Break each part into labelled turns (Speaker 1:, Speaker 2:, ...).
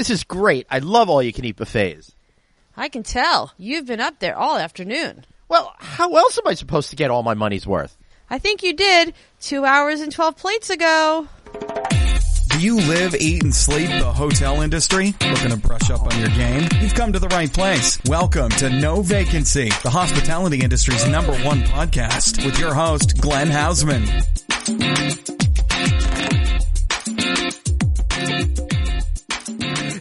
Speaker 1: This is great. I love all-you-can-eat buffets.
Speaker 2: I can tell. You've been up there all afternoon.
Speaker 1: Well, how else am I supposed to get all my money's worth?
Speaker 2: I think you did 2 hours and 12 plates ago.
Speaker 3: Do you live, eat, and sleep the hotel industry? Looking to brush up on your game? You've come to the right place. Welcome to No Vacancy, the hospitality industry's #1 podcast with your host, Glenn Hausman.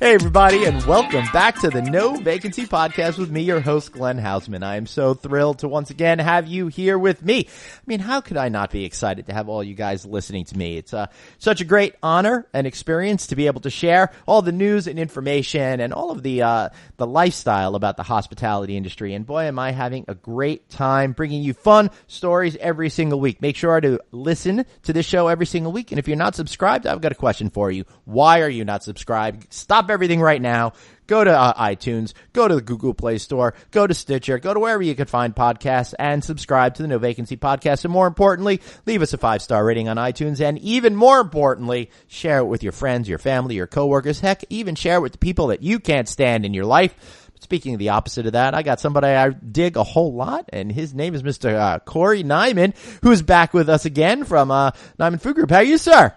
Speaker 1: Hey, everybody, and welcome back to the No Vacancy Podcast with me, your host, Glenn Hausman. I am so thrilled to once again have you here with me. I mean, how could I not be excited to have all you guys listening to me? It's such a great honor and experience to be able to share all the news and information and all of the lifestyle about the hospitality industry. And boy, am I having a great time bringing you fun stories every single week. Make sure to listen to this show every single week. And if you're not subscribed, I've got a question for you. Why are you not subscribed? Stop everything right now. Go to iTunes, go to the Google Play Store, go to Stitcher, go to wherever you can find podcasts and subscribe to the No Vacancy Podcast. And more importantly, leave us a 5-star rating on iTunes. And even more importantly, share it with your friends, your family, your coworkers. Heck, even share it with the people that you can't stand in your life. Speaking of the opposite of that, I got somebody I dig a whole lot, and his name is Mr. Corey Nyman, who's back with us again from Nyman Food Group. How are you, sir?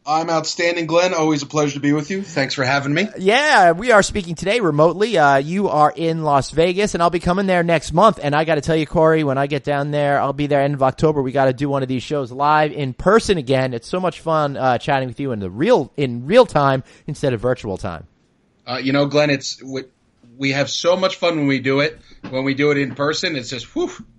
Speaker 4: I'm outstanding, Glenn. Always a pleasure to be with you. Thanks for having me.
Speaker 1: Yeah, we are speaking today remotely. You are in Las Vegas, and I'll be coming there next month. And I got to tell you, Corey, when I get down there, I'll be there end of October. We got to do one of these shows live in person again. It's so much fun chatting with you in real time instead of virtual time.
Speaker 4: Glenn, we have so much fun when we do it. When we do it in person, it's just,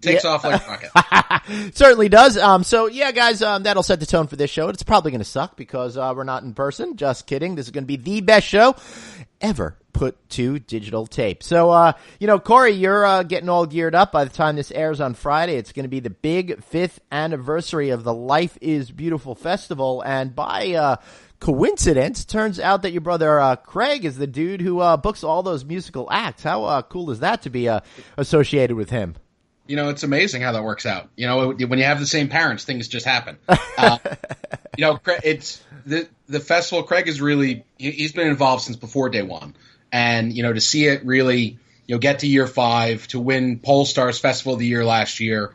Speaker 4: takes off like a rocket.
Speaker 1: Certainly does. So yeah, guys, that'll set the tone for this show. It's probably going to suck because we're not in person. Just kidding. This is going to be the best show ever put to digital tape. So, Corey, you're getting all geared up. By the time this airs on Friday, it's going to be the big 5th anniversary of the Life is Beautiful Festival. And by coincidence, turns out that your brother Craig is the dude who books all those musical acts. How cool is that to be associated with him?
Speaker 4: It's amazing how that works out. When you have the same parents, things just happen. It's the festival. Craig is really, he's been involved since before day one. And, to see it really, get to year 5, to win Polestar's Festival of the Year last year,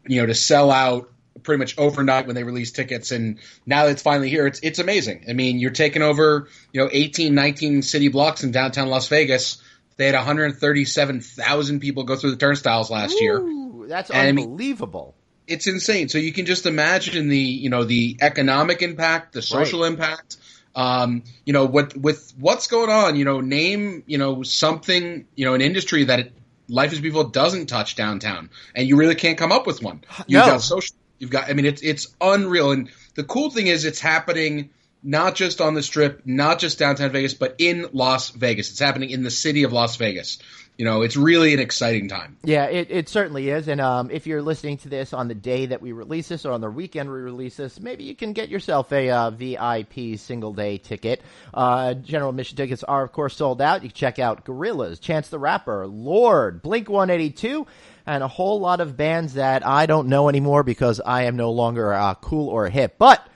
Speaker 4: to sell out pretty much overnight when they released tickets, and now that it's finally here, it's amazing. I mean, you're taking over 18, 19 city blocks in downtown Las Vegas. They had 137,000 people go through the turnstiles last year.
Speaker 1: That's unbelievable.
Speaker 4: It's insane. So you can just imagine the economic impact, the social impact. With what's going on. Name something an industry that Life is Beautiful doesn't touch downtown, and you really can't come up with one. You've got social. It's unreal. And the cool thing is it's happening not just on the Strip, not just downtown Vegas, but in Las Vegas. It's happening in the city of Las Vegas. It's really an exciting time.
Speaker 1: Yeah, it certainly is. And if you're listening to this on the day that we release this or on the weekend we release this, maybe you can get yourself a VIP single-day ticket. General admission tickets are, of course, sold out. You can check out Gorillaz, Chance the Rapper, Lorde, Blink-182, and a whole lot of bands that I don't know anymore because I am no longer cool or hip. But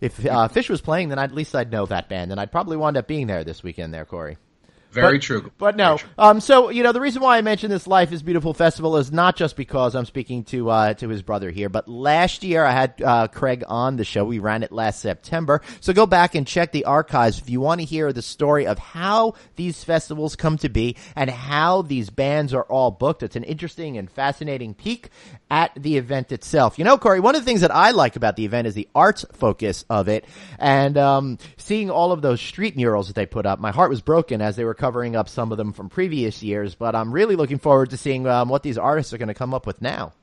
Speaker 1: if Fish was playing, then at least I'd know that band, and I'd probably wind up being there this weekend there, Corey.
Speaker 4: Very true.
Speaker 1: But no. So, the reason why I mentioned this Life is Beautiful Festival is not just because I'm speaking to his brother here, but last year I had Craig on the show. We ran it last September. So go back and check the archives if you want to hear the story of how these festivals come to be and how these bands are all booked. It's an interesting and fascinating peek at the event itself. Corey, one of the things that I like about the event is the arts focus of it, and seeing all of those street murals that they put up. My heart was broken as they were covering up some of them from previous years, but I'm really looking forward to seeing what these artists are going to come up with now.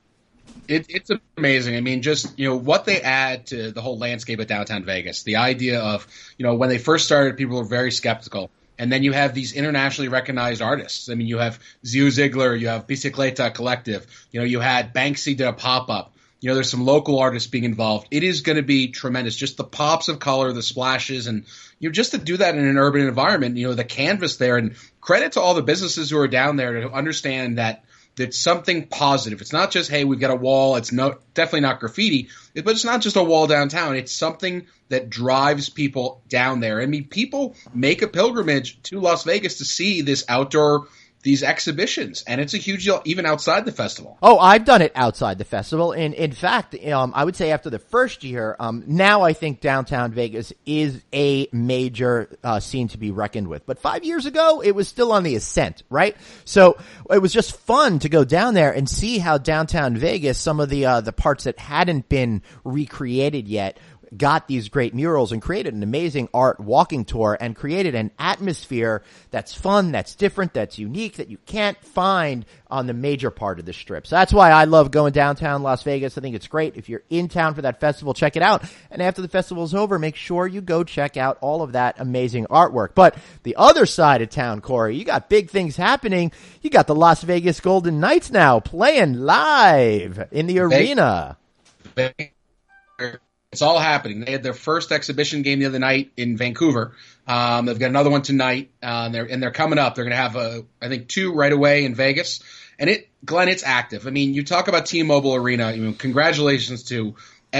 Speaker 4: It's amazing. I mean, just, what they add to the whole landscape of downtown Vegas. The idea of, when they first started, people were very skeptical. And then you have these internationally recognized artists. I mean, you have Zio Ziegler, you have Bicicleta Collective, you had Banksy did a pop-up. There's some local artists being involved. It is going to be tremendous. Just the pops of color, the splashes, and just to do that in an urban environment, the canvas there. And credit to all the businesses who are down there to understand that that's something positive. It's not just, hey, we've got a wall. It's definitely not graffiti, but it's not just a wall downtown. It's something that drives people down there. I mean, people make a pilgrimage to Las Vegas to see these exhibitions, and it's a huge deal even outside the festival.
Speaker 1: Oh, I've done it outside the festival. And in fact, I would say after the first year, now I think downtown Vegas is a major scene to be reckoned with. But 5 years ago, it was still on the ascent, right? So it was just fun to go down there and see how downtown Vegas, some of the parts that hadn't been recreated yet, got these great murals and created an amazing art walking tour and created an atmosphere that's fun, that's different, that's unique, that you can't find on the major part of the strip. So that's why I love going downtown Las Vegas. I think it's great. If you're in town for that festival, check it out. And after the festival's over, make sure you go check out all of that amazing artwork. But the other side of town, Corey, you got big things happening. You got the Las Vegas Golden Knights now playing live in the arena.
Speaker 4: It's all happening. They had their first exhibition game the other night in Vancouver. They've got another one tonight, and they're coming up. They're going to have I think 2 right away in Vegas. And Glenn, it's active. I mean, you talk about T-Mobile Arena. Congratulations to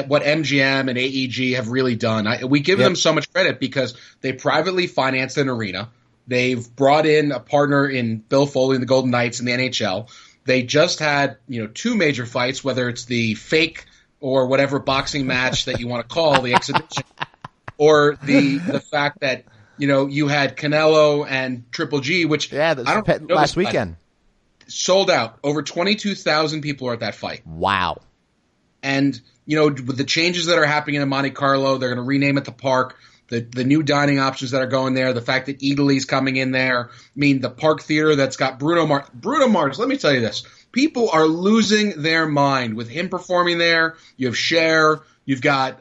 Speaker 4: what MGM and AEG have really done. We give them so much credit because they privately financed an arena. They've brought in a partner in Bill Foley and the Golden Knights in the NHL. They just had 2 major fights, whether it's the fake or whatever boxing match that you want to call the exhibition, or the fact that you had Canelo and Triple G, which
Speaker 1: last weekend
Speaker 4: sold out. Over 22,000 people are at that fight.
Speaker 1: Wow!
Speaker 4: And with the changes that are happening in Monte Carlo, they're going to rename it the Park. The new dining options that are going there, the fact that Italy's coming in there. I mean, the Park Theater that's got Bruno Mars. Bruno Mars, let me tell you this. People are losing their mind with him performing there. You have Cher. You've got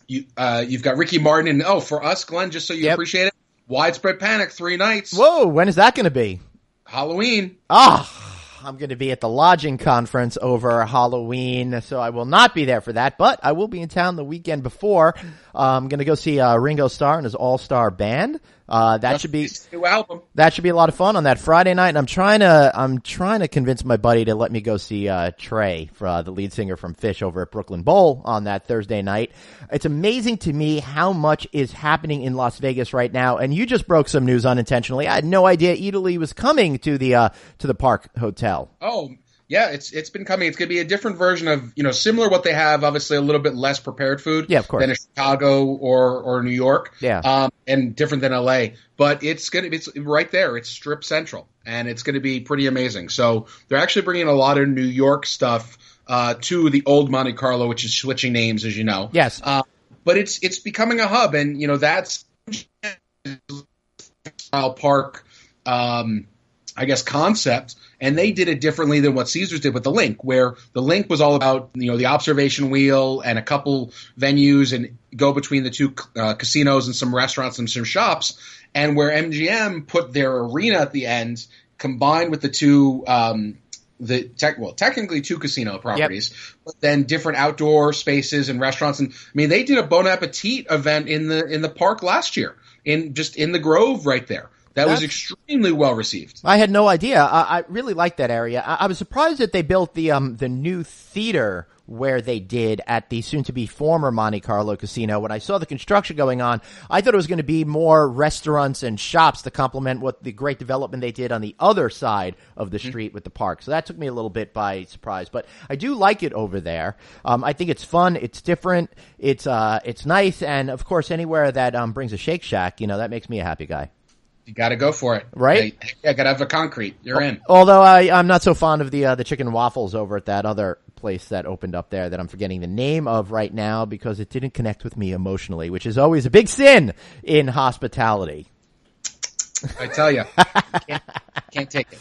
Speaker 4: Ricky Martin. And, for us, Glenn, just so you appreciate it, Widespread Panic, 3 nights.
Speaker 1: Whoa, when is that going to be?
Speaker 4: Halloween.
Speaker 1: I'm going to be at the lodging conference over Halloween, so I will not be there for that, but I will be in town the weekend before. I'm going to go see Ringo Starr and his all-star band. That should be
Speaker 4: new album.
Speaker 1: That should be a lot of fun on that Friday night. And I'm trying to convince my buddy to let me go see Trey, the lead singer from Fish, over at Brooklyn Bowl on that Thursday night. It's amazing to me how much is happening in Las Vegas right now. And you just broke some news unintentionally. I had no idea Italy was coming to the Park Hotel.
Speaker 4: Oh. Yeah, it's been coming. It's going to be a different version of, similar what they have, obviously a little bit less prepared food than a Chicago or New York.
Speaker 1: Yeah.
Speaker 4: And different than LA. But it's right there. It's Strip Central. And it's going to be pretty amazing. So they're actually bringing a lot of New York stuff to the old Monte Carlo, which is switching names, as you know.
Speaker 1: Yes.
Speaker 4: But it's becoming a hub. And, that's style park, concept. And they did it differently than what Caesars did with the Link, where the Link was all about, the observation wheel and a couple venues and go between the 2 casinos and some restaurants and some shops. And where MGM put their arena at the end, combined with the 2, technically 2 casino properties, but then different outdoor spaces and restaurants. And I mean, they did a Bon Appetit event in the park last year, in the Grove right there. That was extremely well received.
Speaker 1: I had no idea. I really liked that area. I was surprised that they built the new theater where they did at the soon-to-be former Monte Carlo casino. When I saw the construction going on, I thought it was going to be more restaurants and shops to complement what the great development they did on the other side of the street with the park. So that took me a little bit by surprise. But I do like it over there. I think it's fun. It's different. It's nice. And, of course, anywhere that brings a Shake Shack, that makes me a happy guy.
Speaker 4: You got to go for it,
Speaker 1: right?
Speaker 4: Yeah, got to have a concrete. You're in.
Speaker 1: Although I'm not so fond of the chicken waffles over at that other place that opened up there that I'm forgetting the name of right now because it didn't connect with me emotionally, which is always a big sin in hospitality.
Speaker 4: I tell you, can't take it.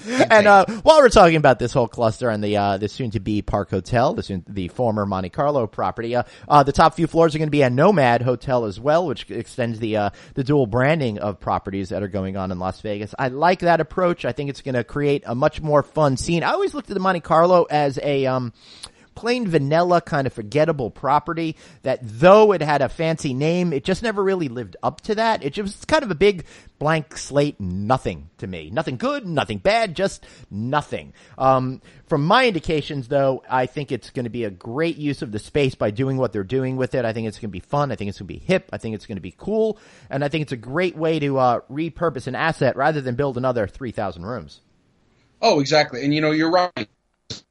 Speaker 1: While we're talking about this whole cluster and the soon-to-be Park Hotel, the former Monte Carlo property, the top few floors are going to be a Nomad Hotel as well, which extends the dual branding of properties that are going on in Las Vegas. I like that approach. I think it's going to create a much more fun scene. I always looked at the Monte Carlo as a plain vanilla kind of forgettable property that, though it had a fancy name, it just never really lived up to that. It was kind of a big blank slate nothing to me. Nothing good, nothing bad, just nothing. From my indications, though, I think it's going to be a great use of the space by doing what they're doing with it. I think it's going to be fun. I think it's going to be hip. I think it's going to be cool. And I think it's a great way to repurpose an asset rather than build another 3,000 rooms.
Speaker 4: Oh, exactly. And, you're right.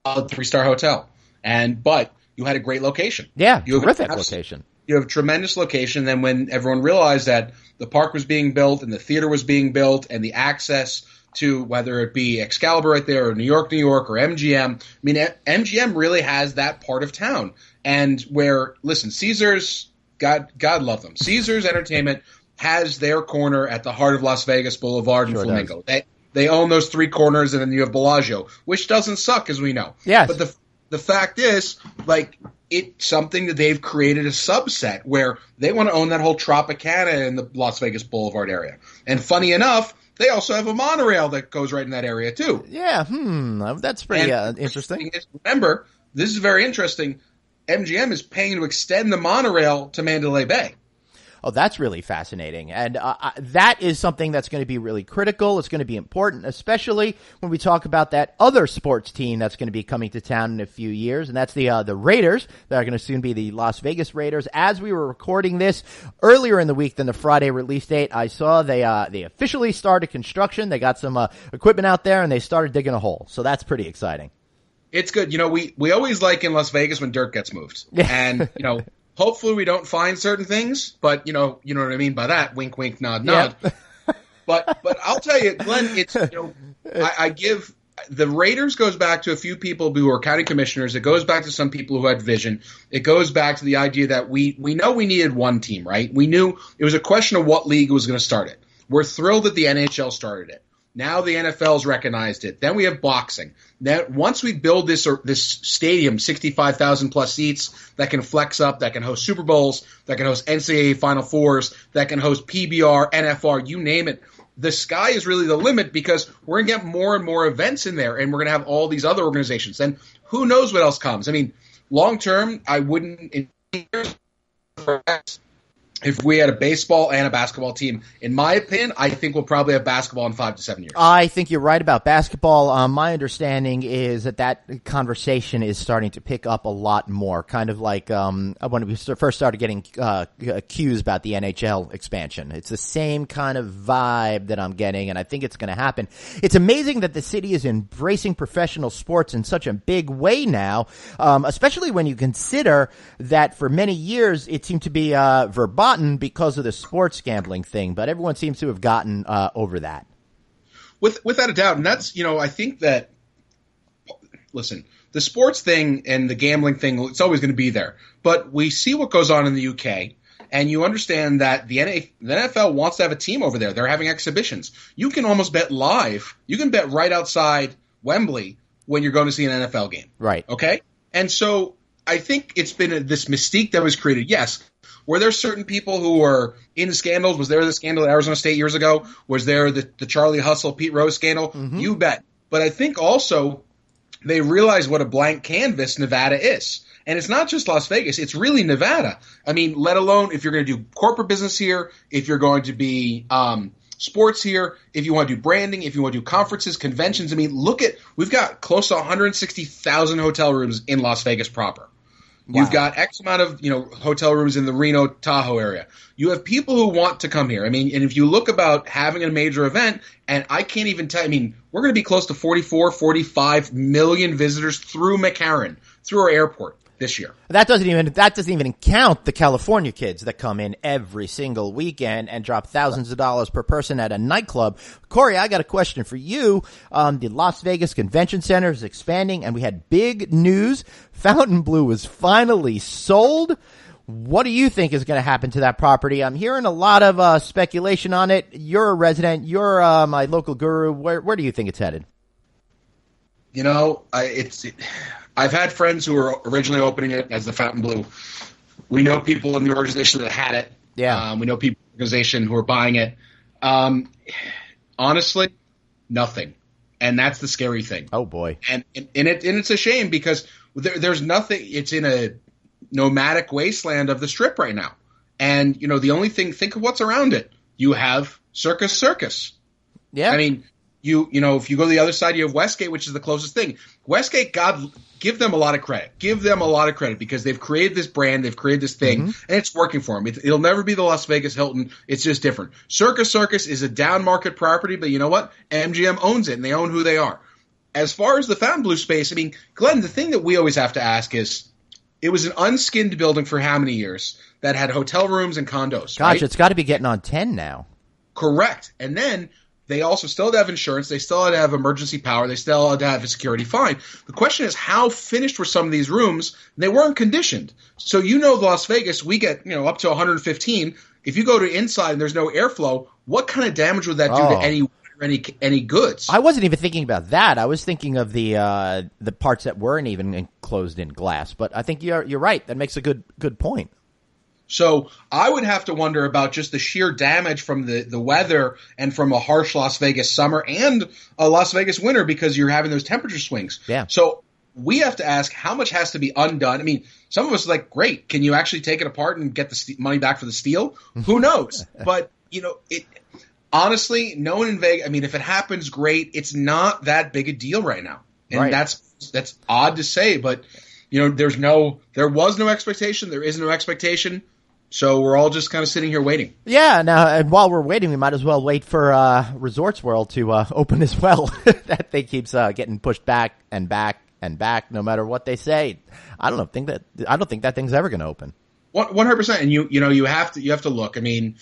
Speaker 4: A 3-star hotel. But you had a great location.
Speaker 1: Yeah, terrific location.
Speaker 4: You have a tremendous location. Then when everyone realized that the park was being built and the theater was being built and the access to whether it be Excalibur right there or New York, or MGM. I mean, MGM really has that part of town. And where, listen, Caesars, God love them. Caesars Entertainment has their corner at the heart of Las Vegas Boulevard and Flamingo. They own those 3 corners, and then you have Bellagio, which doesn't suck, as we know.
Speaker 1: Yes.
Speaker 4: But the fact is, it's something that they've created a subset where they want to own that whole Tropicana in the Las Vegas Boulevard area. And funny enough, they also have a monorail that goes right in that area, too.
Speaker 1: Yeah, that's pretty interesting.
Speaker 4: Remember, this is very interesting. MGM is paying to extend the monorail to Mandalay Bay.
Speaker 1: Oh, that's really fascinating. And that is something that's going to be really critical. It's going to be important, especially when we talk about that other sports team that's going to be coming to town in a few years, and that's the Raiders. That are going to soon be the Las Vegas Raiders. As we were recording this earlier in the week than the Friday release date, I saw they officially started construction. They got some equipment out there, and they started digging a hole. So that's pretty exciting.
Speaker 4: It's good. We always like in Las Vegas when dirt gets moved. And, hopefully we don't find certain things, but you know what I mean by that. Wink, wink, nod, nod. Yeah. But I'll tell you, Glenn, it's I give the Raiders goes back to a few people who are county commissioners. It goes back to some people who had vision. It goes back to the idea that we know we needed one team, right? We knew it was a question of what league was going to start it. We're thrilled that the NHL started it. Now the NFL's recognized it. Then we have boxing. Then once we build this stadium, 65,000 plus seats that can flex up, that can host Super Bowls, that can host NCAA Final Fours, that can host PBR, NFR, you name it. The sky is really the limit because we're going to get more and more events in there, and we're going to have all these other organizations. And who knows what else comes? I mean, long term, I wouldn't. If we had a baseball and a basketball team, in my opinion, I think we'll probably have basketball in 5 to 7 years.
Speaker 1: I think you're right about basketball. My understanding is that conversation is starting to pick up a lot more, kind of like when we first started getting cues about the NHL expansion. It's the same kind of vibe that I'm getting, and I think it's going to happen. It's amazing that the city is embracing professional sports in such a big way now, especially when you consider that for many years it seemed to be verboten because of the sports gambling thing, but everyone seems to have gotten over that.
Speaker 4: Without a doubt, and that's, I think that, listen, the sports thing and the gambling thing, it's always going to be there. But we see what goes on in the UK, and you understand that the NFL wants to have a team over there. They're having exhibitions. You can almost bet live. You can bet right outside Wembley when you're going to see an NFL game.
Speaker 1: Right.
Speaker 4: Okay? And so I think it's been this mystique that was created. Yes. Were there certain people who were in scandals? Was there the scandal at Arizona State years ago? Was there the Charlie Hustle, Pete Rose scandal? Mm-hmm. You bet. But I think also they realize what a blank canvas Nevada is. And it's not just Las Vegas. It's really Nevada. I mean, let alone if you're going to do corporate business here, if you're going to be sports here, if you want to do branding, if you want to do conferences, conventions. I mean, we've got close to 160,000 hotel rooms in Las Vegas proper. Wow. You've got X amount of, hotel rooms in the Reno, Tahoe area. You have people who want to come here. I mean, and if you look about having a major event, and I can't even tell, we're going to be close to 44, 45 million visitors through McCarran, through our airport this year.
Speaker 1: That doesn't even count the California kids that come in every single weekend and drop thousands of dollars per person at a nightclub. Corey, I got a question for you. The Las Vegas Convention Center is expanding, and we had big news. Fontainebleau was finally sold. What do you think is going to happen to that property? I'm hearing a lot of speculation on it. You're a resident. You're my local guru. Where do you think it's headed?
Speaker 4: I've had friends who were originally opening it as the Fontainebleau. We know people in the organization that had it.
Speaker 1: Yeah.
Speaker 4: We know people in the organization who are buying it. Honestly, nothing. And that's the scary thing.
Speaker 1: Oh, boy.
Speaker 4: And it's a shame because there's nothing. It's in a nomadic wasteland of the Strip right now. And, the only thing, think of what's around it. You have Circus.
Speaker 1: Yeah.
Speaker 4: I mean, if you go to the other side, you have Westgate, which is the closest thing. Westgate, God, give them a lot of credit. Give them a lot of credit because they've created this brand, they've created this thing, and it's working for them. It'll never be the Las Vegas Hilton. It's just different. Circus is a down market property, but you know what? MGM owns it, and they own who they are. As far as the Fontainebleau space, I mean, Glenn, the thing that we always have to ask is, it was an unskinned building for how many years that had hotel rooms and condos?
Speaker 1: Gosh,
Speaker 4: right?
Speaker 1: It's got to be getting on 10 now.
Speaker 4: Correct. And then they also still had to have insurance. They still had to have emergency power. They still had to have a security fine. The question is, how finished were some of these rooms? They weren't conditioned. So Las Vegas, we get up to 115. If you go to inside and there's no airflow, what kind of damage would that do to any goods?
Speaker 1: I wasn't even thinking about that. I was thinking of the parts that weren't even enclosed in glass. But I think you're right. That makes a good point.
Speaker 4: So I would have to wonder about just the sheer damage from the weather and from a harsh Las Vegas summer and a Las Vegas winter because you're having those temperature swings.
Speaker 1: Yeah.
Speaker 4: So we have to ask how much has to be undone. I mean, some of us are like, great, can you actually take it apart and get the money back for the steel? Who knows? But, honestly, no one in Vegas, I mean, if it happens, great. It's not that big a deal right now. And
Speaker 1: right.
Speaker 4: That's odd to say, but, there was no expectation. There is no expectation. So we're all just kind of sitting here waiting.
Speaker 1: Yeah. Now, and while we're waiting, we might as well wait for Resorts World to open as well. That thing keeps getting pushed back and back and back, no matter what they say. I don't think that thing's ever going to open.
Speaker 4: 100%. And you have to look. I mean,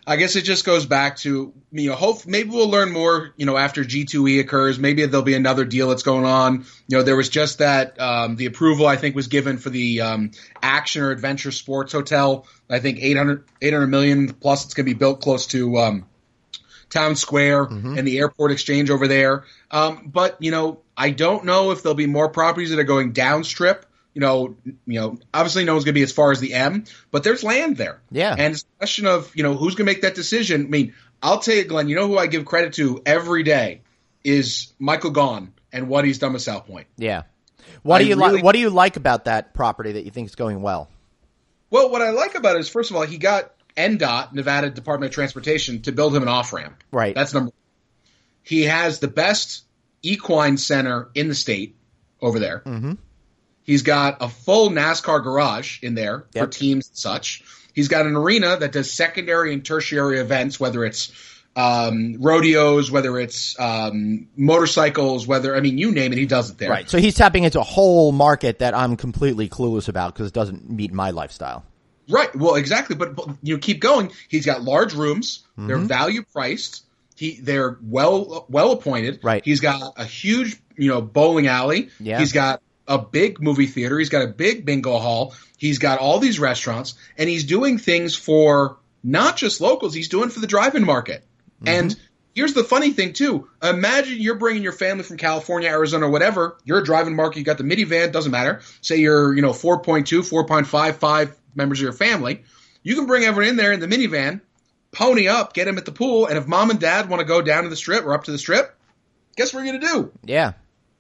Speaker 4: I guess it just goes back to hope maybe we'll learn more after G2E occurs. Maybe there'll be another deal that's going on. There was just that the approval I think was given for the action or adventure sports hotel. I think 800 million plus. It's going to be built close to Town Square and the airport exchange over there. But I don't know if there'll be more properties that are going downstrip. Obviously no one's going to be as far as the M, but there's land there.
Speaker 1: Yeah.
Speaker 4: And it's a question of, who's going to make that decision. I mean, I'll tell you, Glenn, who I give credit to every day is Michael Gaughan and what he's done with South Point.
Speaker 1: Yeah. What do you like about that property that you think is going well?
Speaker 4: Well, what I like about it is, first of all, he got NDOT, Nevada Department of Transportation, to build him an off-ramp.
Speaker 1: Right.
Speaker 4: That's number one. He has the best equine center in the state over there. Mm-hmm. He's got a full NASCAR garage in there for teams and such. He's got an arena that does secondary and tertiary events, whether it's rodeos, whether it's motorcycles, you name it, he does it there.
Speaker 1: Right. So he's tapping into a whole market that I'm completely clueless about because it doesn't meet my lifestyle.
Speaker 4: Right. Well, exactly. But keep going. He's got large rooms. Mm-hmm. They're value priced. They're well appointed.
Speaker 1: Right.
Speaker 4: He's got a huge bowling alley.
Speaker 1: Yeah.
Speaker 4: He's got a big movie theater. He's got a big bingo hall. He's got all these restaurants, and he's doing things for not just locals. He's doing for the drive-in market. Mm-hmm. And here's the funny thing too. Imagine you're bringing your family from California, Arizona, whatever. You're a drive-in market. You got the minivan. Doesn't matter. Say you're 4.2, 4.55 members of your family. You can bring everyone in there in the minivan, pony up, get them at the pool, and if mom and dad want to go down to the strip or up to the strip, guess what you're going to do?
Speaker 1: Yeah.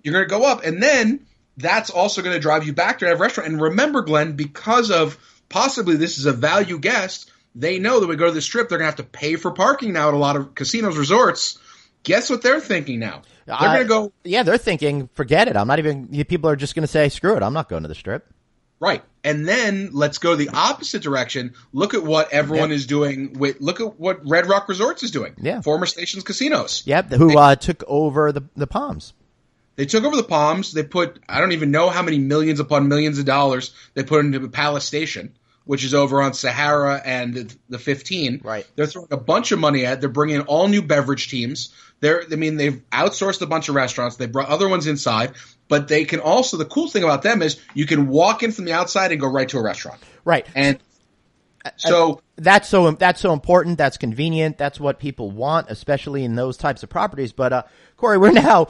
Speaker 4: You're going to go up, and then that's also going to drive you back to that restaurant. And remember, Glenn, because of possibly this is a value guest, they know that we go to the strip, they're going to have to pay for parking now at a lot of casinos, resorts. Guess what they're thinking now? They're going to go.
Speaker 1: Yeah, they're thinking, forget it. People are just going to say, screw it, I'm not going to the strip.
Speaker 4: Right. And then let's go the opposite direction. Look at what everyone is doing. Look at what Red Rock Resorts is doing.
Speaker 1: Yeah.
Speaker 4: Former Stations Casinos.
Speaker 1: Yep, who took over the Palms.
Speaker 4: They took over the Palms. They put, I don't even know how many millions upon millions of dollars they put into Palace Station, which is over on Sahara and the 15.
Speaker 1: Right.
Speaker 4: They're throwing a bunch of money at it. They're bringing in all new beverage teams. They've outsourced a bunch of restaurants. They brought other ones inside. But they can also, the cool thing about them is you can walk in from the outside and go right to a restaurant.
Speaker 1: Right.
Speaker 4: And So
Speaker 1: that's so important. That's convenient. That's what people want, especially in those types of properties. But Corey, we're now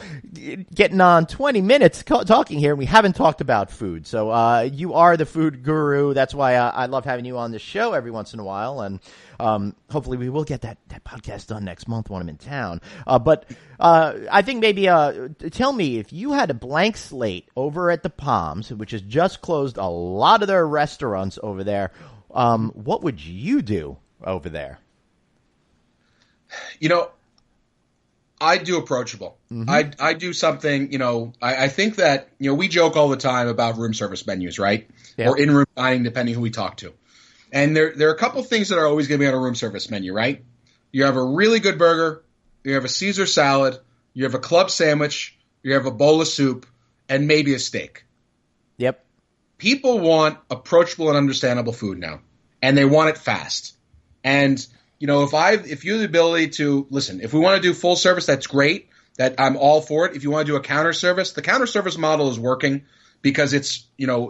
Speaker 1: getting on 20 minutes talking here, and we haven't talked about food. So you are the food guru. That's why I love having you on the show every once in a while, and hopefully we will get that podcast done next month when I'm in town. But I think maybe tell me, if you had a blank slate over at the Palms, which has just closed a lot of their restaurants over there, what would you do over there?
Speaker 4: I do approachable. I do something, I think that, we joke all the time about room service menus, right? Yeah. Or in-room dining, depending who we talk to. And there are a couple things that are always going to be on a room service menu, right? You have a really good burger, you have a Caesar salad, you have a club sandwich, you have a bowl of soup, and maybe a steak.
Speaker 1: Yep.
Speaker 4: People want approachable and understandable food now, and they want it fast. And if you have the ability to listen, if we want to do full service, that's great. That I'm all for it. If you want to do a counter service, the counter service model is working because it's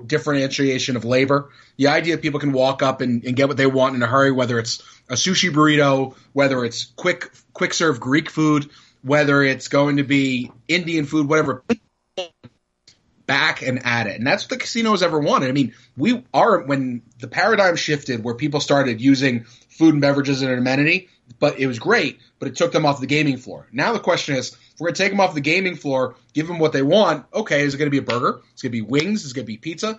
Speaker 4: differentiation of labor. The idea people can walk up and get what they want in a hurry, whether it's a sushi burrito, whether it's quick serve Greek food, whether it's going to be Indian food, whatever. Back and at it. And that's what the casinos ever wanted. I mean, when the paradigm shifted where people started using food and beverages as an amenity, but it was great, but it took them off the gaming floor. Now the question is, if we're going to take them off the gaming floor, give them what they want, okay, is it going to be a burger? It's going to be wings? Is it going to be pizza?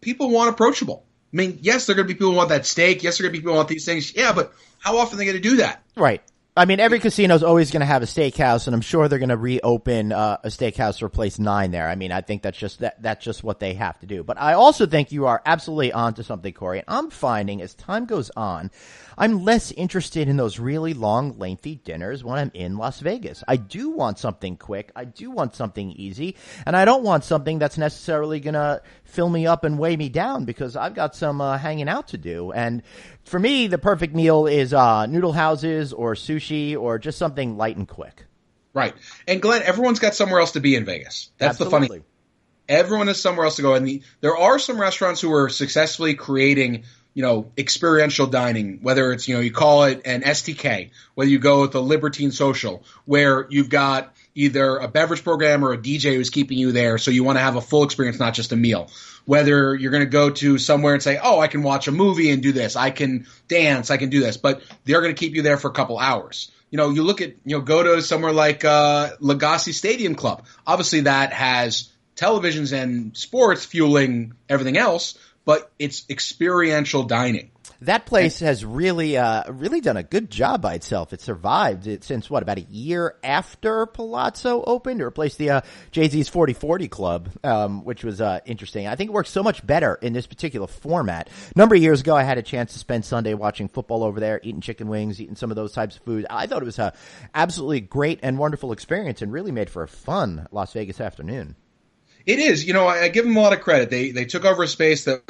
Speaker 4: People want approachable. I mean, yes, there are going to be people who want that steak. Yes, there are going to be people who want these things. Yeah, but how often are they going to do that?
Speaker 1: Right. I mean, every casino is always going to have a steakhouse, and I'm sure they're going to reopen a steakhouse to replace 9 there. I mean, I think that's just what they have to do. But I also think you are absolutely onto something, Corey. And I'm finding as time goes on, I'm less interested in those really long, lengthy dinners when I'm in Las Vegas. I do want something quick. I do want something easy. And I don't want something that's necessarily going to fill me up and weigh me down, because I've got some hanging out to do. And for me, the perfect meal is noodle houses or sushi or just something light and quick.
Speaker 4: Right. And Glenn, everyone's got somewhere else to be in Vegas. That's
Speaker 1: Absolutely.
Speaker 4: The funny thing. Everyone has somewhere else to go. And there are some restaurants who are successfully creating experiential dining, whether it's, you call it an STK, whether you go with a Libertine Social, where you've got either a beverage program or a DJ who's keeping you there, so you want to have a full experience, not just a meal. Whether you're going to go to somewhere and say, oh, I can watch a movie and do this, I can dance, I can do this, but they're going to keep you there for a couple hours. You look at, go to somewhere like Legacy Stadium Club. Obviously that has televisions and sports fueling everything else, but it's experiential dining.
Speaker 1: That place has really done a good job by itself. It survived since about a year after Palazzo opened, to replace the Jay-Z's 40/40 Club, which was interesting. I think it works so much better in this particular format. A number of years ago, I had a chance to spend Sunday watching football over there, eating chicken wings, eating some of those types of food. I thought it was a absolutely great and wonderful experience, and really made for a fun Las Vegas afternoon.
Speaker 4: It is. I give them a lot of credit. They took over a space that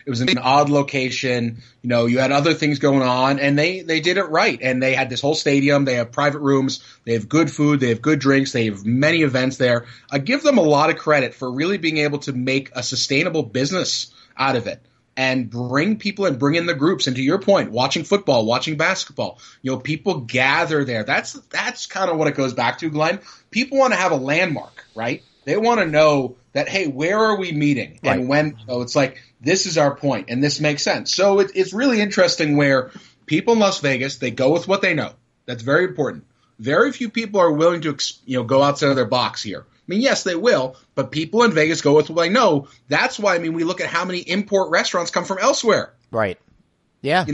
Speaker 4: it was in an odd location. You had other things going on, and they did it right. And they had this whole stadium. They have private rooms. They have good food. They have good drinks. They have many events there. I give them a lot of credit for really being able to make a sustainable business out of it and bring people and bring in the groups. And to your point, watching football, watching basketball, people gather there. That's kind of what it goes back to, Glenn. People want to have a landmark, right? They want to know that, hey, where are we meeting?
Speaker 1: Right.
Speaker 4: And when? So it's like, this is our point, and this makes sense. So it's really interesting where people in Las Vegas, they go with what they know. That's very important. Very few people are willing to go outside of their box here. I mean, yes, they will, but people in Vegas go with what they know. That's why, we look at how many import restaurants come from elsewhere.
Speaker 1: Right. Yeah.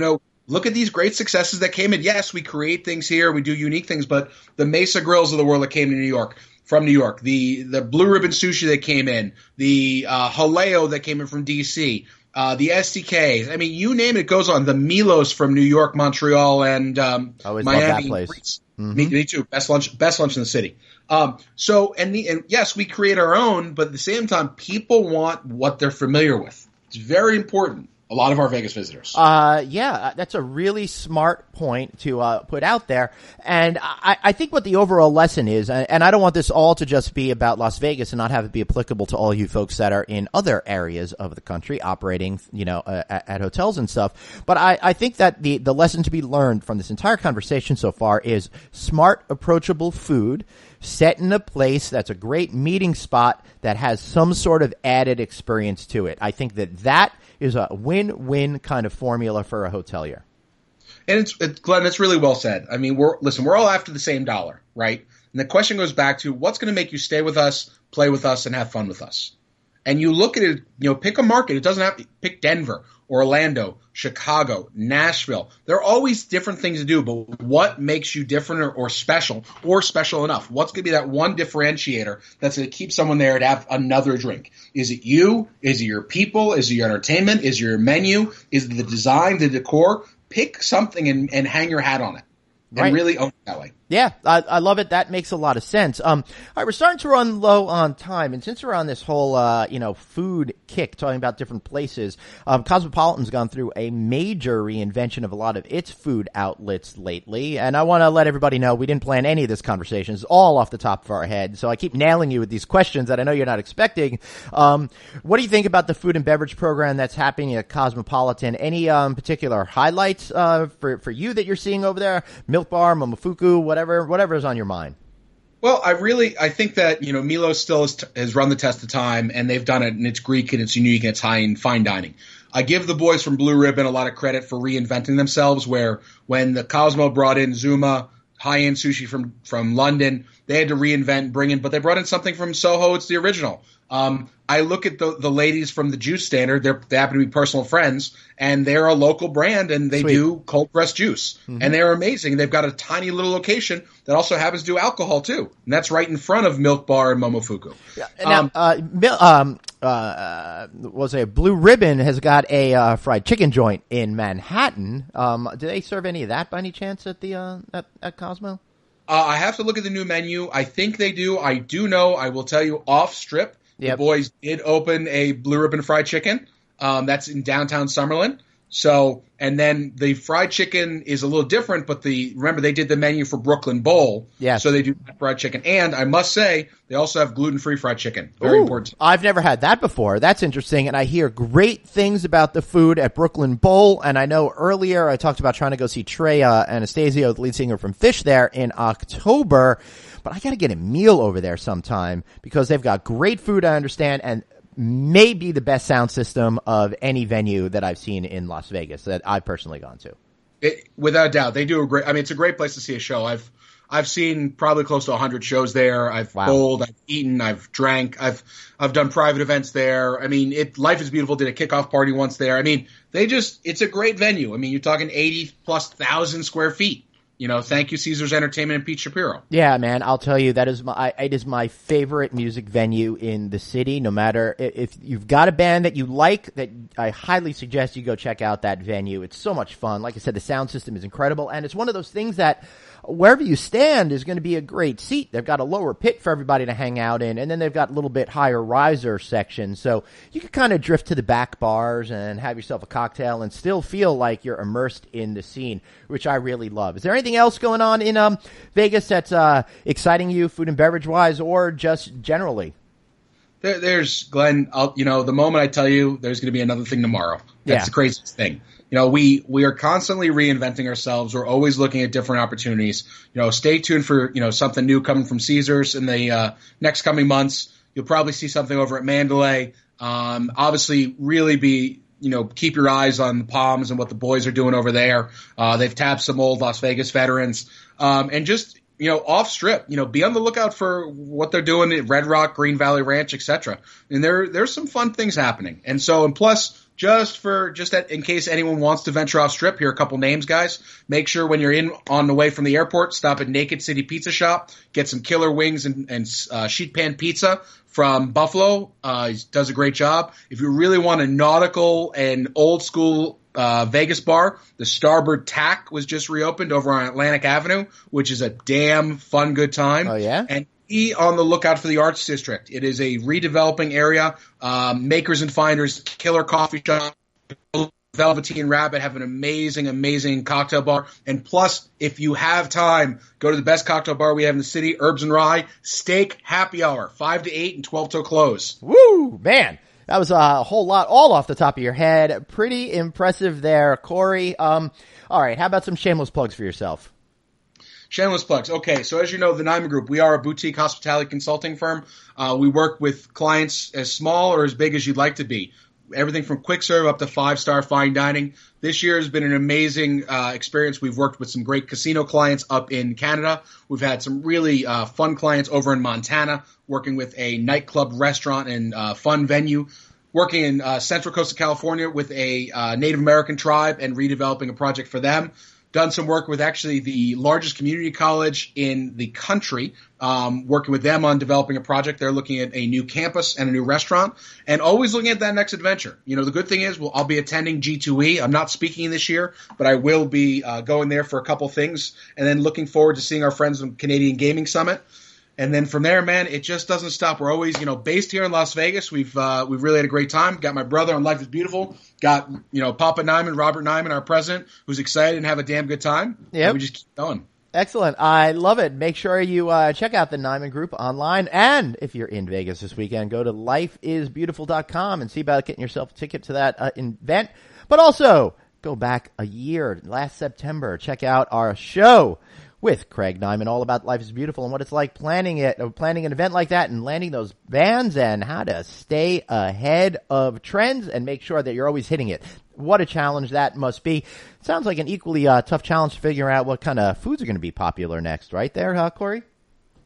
Speaker 4: Look at these great successes that came in. Yes, we create things here, we do unique things, but the Mesa Grills of the world that came to New York, from New York, the Blue Ribbon Sushi that came in, the Haleo that came in from D.C., the STKs. I mean, you name it, it goes on. The Milos from New York, Montreal, and
Speaker 1: always
Speaker 4: Miami.
Speaker 1: love that place. Mm-hmm.
Speaker 4: Me too. Best lunch in the city. And yes, we create our own, but at the same time, people want what they're familiar with. It's very important. a lot of our Vegas visitors.
Speaker 1: Yeah, that's a really smart point to put out there. And I think what the overall lesson is, and I don't want this all to just be about Las Vegas and not have it be applicable to all you folks that are in other areas of the country operating, at hotels and stuff. But I think that the lesson to be learned from this entire conversation so far is smart, approachable food set in a place that's a great meeting spot that has some sort of added experience to it. I think that is a win-win kind of formula for a hotelier.
Speaker 4: And it's Glenn, it's really well said. I mean, we're all after the same dollar, right? And the question goes back to what's going to make you stay with us, play with us, and have fun with us. And you look at it, pick a market. It doesn't have to pick Denver, Orlando, Chicago, Nashville. There are always different things to do, but what makes you different or special enough? What's going to be that one differentiator that's going to keep someone there to have another drink? Is it you? Is it your people? Is it your entertainment? Is it your menu? Is it the design, the decor? Pick something and hang your hat on it. And really own it that way.
Speaker 1: Yeah, I love it. That makes a lot of sense. All right, we're starting to run low on time, and since we're on this whole, food kick, talking about different places, Cosmopolitan's gone through a major reinvention of a lot of its food outlets lately, and I want to let everybody know we didn't plan any of this conversation. It's all off the top of our head, so I keep nailing you with these questions that I know you're not expecting. What do you think about the food and beverage program that's happening at Cosmopolitan? Any particular highlights for you that you're seeing over there? Milk Bar, Momofuku, whatever is on your mind.
Speaker 4: Well, I think that, Milos still has run the test of time, and they've done it, and it's Greek, and it's unique, and it's high in fine dining. I give the boys from Blue Ribbon a lot of credit for reinventing themselves, where when the Cosmo brought in Zuma, high-end sushi from London, they had to reinvent, but they brought in something from Soho. It's the original. I look at the ladies from the Juice Standard. They happen to be personal friends, and they're a local brand, and they do cold pressed juice, and they're amazing. They've got a tiny little location that also happens to do alcohol too, and that's right in front of Milk Bar and Momofuku.
Speaker 1: Blue Ribbon has got a fried chicken joint in Manhattan. Do they serve any of that by any chance at the at Cosmo?
Speaker 4: I have to look at the new menu. I think they do. I do know. I will tell you off strip.
Speaker 1: Yep.
Speaker 4: The boys did open a Blue Ribbon fried chicken. That's in downtown Summerlin. So, and then the fried chicken is a little different, but remember they did the menu for Brooklyn Bowl.
Speaker 1: Yes.
Speaker 4: So they do fried chicken. And I must say, they also have gluten-free fried chicken. Very important.
Speaker 1: I've never had that before. That's interesting. And I hear great things about the food at Brooklyn Bowl. And I know earlier I talked about trying to go see Trey Anastasio, the lead singer from Fish, there in October. But I got to get a meal over there sometime because they've got great food, I understand, and maybe the best sound system of any venue that I've seen in Las Vegas that I've personally gone to.
Speaker 4: Without a doubt, they do it's a great place to see a show. I've seen probably close to 100 shows there. I've bowled, I've eaten, I've drank, I've done private events there. I mean, Life is Beautiful did a kickoff party once there. I mean, it's a great venue. I mean, you're talking 80,000+ square feet. Thank you, Caesars Entertainment and Pete Shapiro.
Speaker 1: Yeah, man, I'll tell you, it is my favorite music venue in the city. No matter if you've got a band that you like, that I highly suggest you go check out that venue. It's so much fun. Like I said, the sound system is incredible, and it's one of those things that wherever you stand is going to be a great seat. They've got a lower pit for everybody to hang out in, and then they've got a little bit higher riser sections, so you can kind of drift to the back bars and have yourself a cocktail and still feel like you're immersed in the scene, which I really love. Is there anything else going on in Vegas that's exciting you, food and beverage wise, or just generally?
Speaker 4: There's Glenn. The moment I tell you, there's going to be another thing tomorrow. That's the craziest thing. We are constantly reinventing ourselves. We're always looking at different opportunities. Stay tuned for something new coming from Caesars in the next coming months. You'll probably see something over at Mandalay. Obviously, really keep your eyes on the Palms and what the boys are doing over there. They've tapped some old Las Vegas veterans. And just, off strip, be on the lookout for what they're doing at Red Rock, Green Valley Ranch, etc. And there's some fun things happening. And so, and plus, in case anyone wants to venture off strip, here are a couple names, guys. Make sure when you're on the way from the airport, stop at Naked City Pizza Shop, get some killer wings and sheet pan pizza from Buffalo. He does a great job. If you really want a nautical and old school Vegas bar, the Starboard Tack was just reopened over on Atlantic Avenue, which is a damn fun good time.
Speaker 1: Oh yeah.
Speaker 4: And be on the lookout for the Arts District. It is a redeveloping area. Makers and Finders, killer coffee shop, Velveteen Rabbit have an amazing cocktail bar. And plus, if you have time, go to the best cocktail bar we have in the city, Herbs and Rye, steak happy hour, 5 to 8 and 12 till close.
Speaker 1: Woo, man. That was a whole lot all off the top of your head. Pretty impressive there, Corey. All right, how about some shameless plugs for yourself?
Speaker 4: Shameless plugs. Okay, so as you know, the Nyman Group, we are a boutique hospitality consulting firm. We work with clients as small or as big as you'd like to be. Everything from quick serve up to 5-star fine dining. This year has been an amazing experience. We've worked with some great casino clients up in Canada. We've had some really fun clients over in Montana, working with a nightclub, restaurant, and fun venue. Working in Central Coast of California with a Native American tribe and redeveloping a project for them. Done some work with actually the largest community college in the country, working with them on developing a project. They're looking at a new campus and a new restaurant, and always looking at that next adventure. You know, the good thing is, I'll be attending G2E. I'm not speaking this year, but I will be going there for a couple things, and then looking forward to seeing our friends from Canadian Gaming Summit. And then from there, man, it just doesn't stop. We're always, based here in Las Vegas. We've really had a great time. Got my brother on Life is Beautiful. Got, Papa Nyman, Robert Nyman, our president, who's excited and have a damn good time.
Speaker 1: Yeah,
Speaker 4: we just keep going.
Speaker 1: Excellent. I love it. Make sure you check out the Nyman Group online. And if you're in Vegas this weekend, go to lifeisbeautiful.com and see about getting yourself a ticket to that event. But also, go back a year, last September. Check out our show with Craig Nyman, all about Life is Beautiful and what it's like planning an event like that and landing those bands and how to stay ahead of trends and make sure that you're always hitting it. What a challenge that must be. Sounds like an equally tough challenge to figure out what kind of foods are going to be popular next, right there, Corey?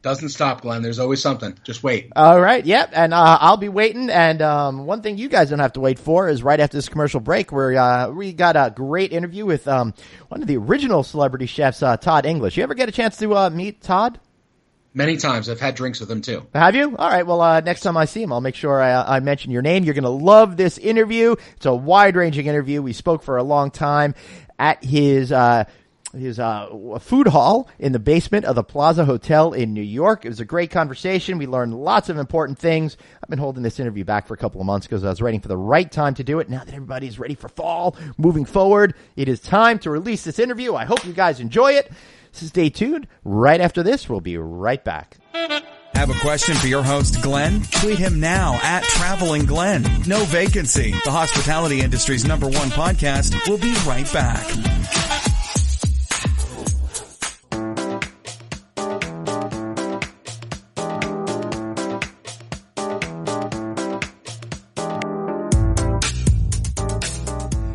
Speaker 4: Doesn't stop, Glenn. There's always something. Just wait.
Speaker 1: All right. Yep. And I'll be waiting. And one thing you guys don't have to wait for is right after this commercial break, where we got a great interview with one of the original celebrity chefs, Todd English. You ever get a chance to meet Todd?
Speaker 4: Many times. I've had drinks with him, too.
Speaker 1: Have you? All right. Well, next time I see him, I'll make sure I mention your name. You're going to love this interview. It's a wide-ranging interview. We spoke for a long time at his food hall in the basement of the Plaza Hotel in New York. It was a great conversation. We learned lots of important things. I've been holding this interview back for a couple of months because I was waiting for the right time to do it. Now that everybody's ready for fall, moving forward, it is time to release this interview. I hope you guys enjoy it. So stay tuned. Right after this, we'll be right back.
Speaker 3: Have a question for your host, Glenn? Tweet him now at Traveling Glenn. No Vacancy, the hospitality industry's #1 podcast. We'll be right back.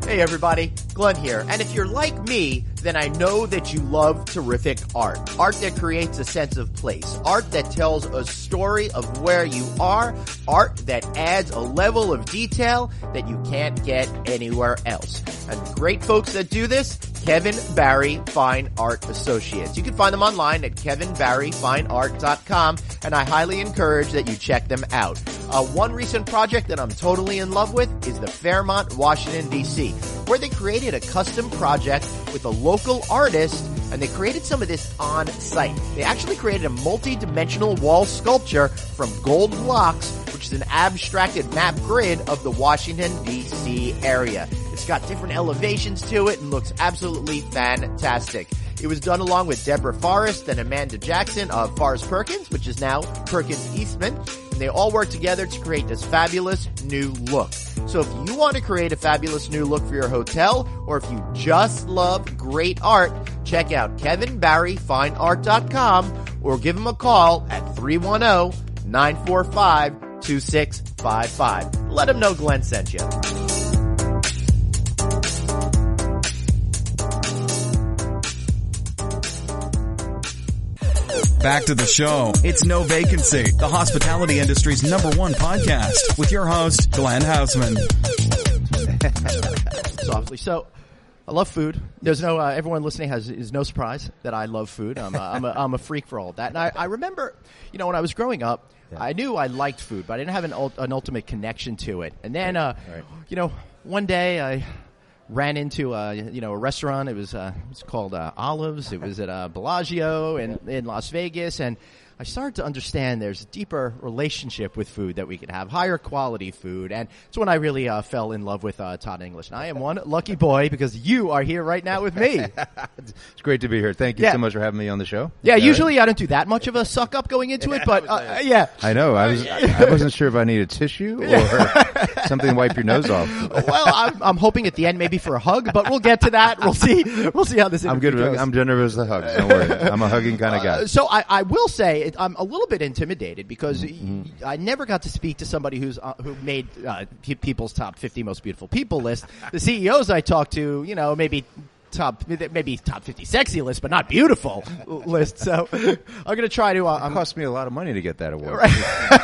Speaker 1: Hey everybody, Glenn here. And if you're like me, then I know that you love terrific art. Art that creates a sense of place. Art that tells a story of where you are. Art that adds a level of detail that you can't get anywhere else. And great folks that do this, Kevin Barry Fine Art Associates. You can find them online at kevinbarryfineart.com, and I highly encourage that you check them out. One recent project that I'm totally in love with is the Fairmont, Washington, D.C., where they created a custom project with a local artist, and they created some of this on site. They actually created a multi-dimensional wall sculpture from gold blocks, which is an abstracted map grid of the Washington, D.C. area. It's got different elevations to it and looks absolutely fantastic. It was done along with Deborah Forrest and Amanda Jackson of Forrest Perkins, which is now Perkins Eastman. And they all work together to create this fabulous new look. So if you want to create a fabulous new look for your hotel, or if you just love great art, check out kevinbarryfineart.com or give him a call at 310-945-2655. Let him know Glenn sent you.
Speaker 3: Back to the show. It's No Vacancy, the hospitality industry's #1 podcast with your host, Glenn Hausman.
Speaker 1: Softly. So, I love food. There's no, everyone listening is no surprise that I love food. I'm a freak for all of that. And I remember, when I was growing up, I knew I liked food, but I didn't have an ultimate connection to it. And then, one day I ran into a restaurant. It was called Olives. It was at Bellagio in Las Vegas, and I started to understand there's a deeper relationship with food that we could have, higher quality food. And it's when I really fell in love with Todd English. And I am one lucky boy because you are here right now with me.
Speaker 5: It's great to be here. Thank you so much for having me on the show.
Speaker 1: Yeah, usually I don't do that much of a suck up going into it, but yeah.
Speaker 5: I know. I wasn't sure if I needed tissue or something to wipe your nose off.
Speaker 1: Well, I'm hoping at the end maybe for a hug, but we'll get to that. We'll see how this interview goes.
Speaker 5: I'm generous with hugs. Don't worry. I'm a hugging kind of guy.
Speaker 1: So I will say I'm a little bit intimidated because I never got to speak to somebody who made people's top 50 most beautiful people list. The CEOs I talked to, maybe top 50 sexy list, but not beautiful list. So I'm going to try to.
Speaker 5: It cost me a lot of money to get that award.
Speaker 1: Right.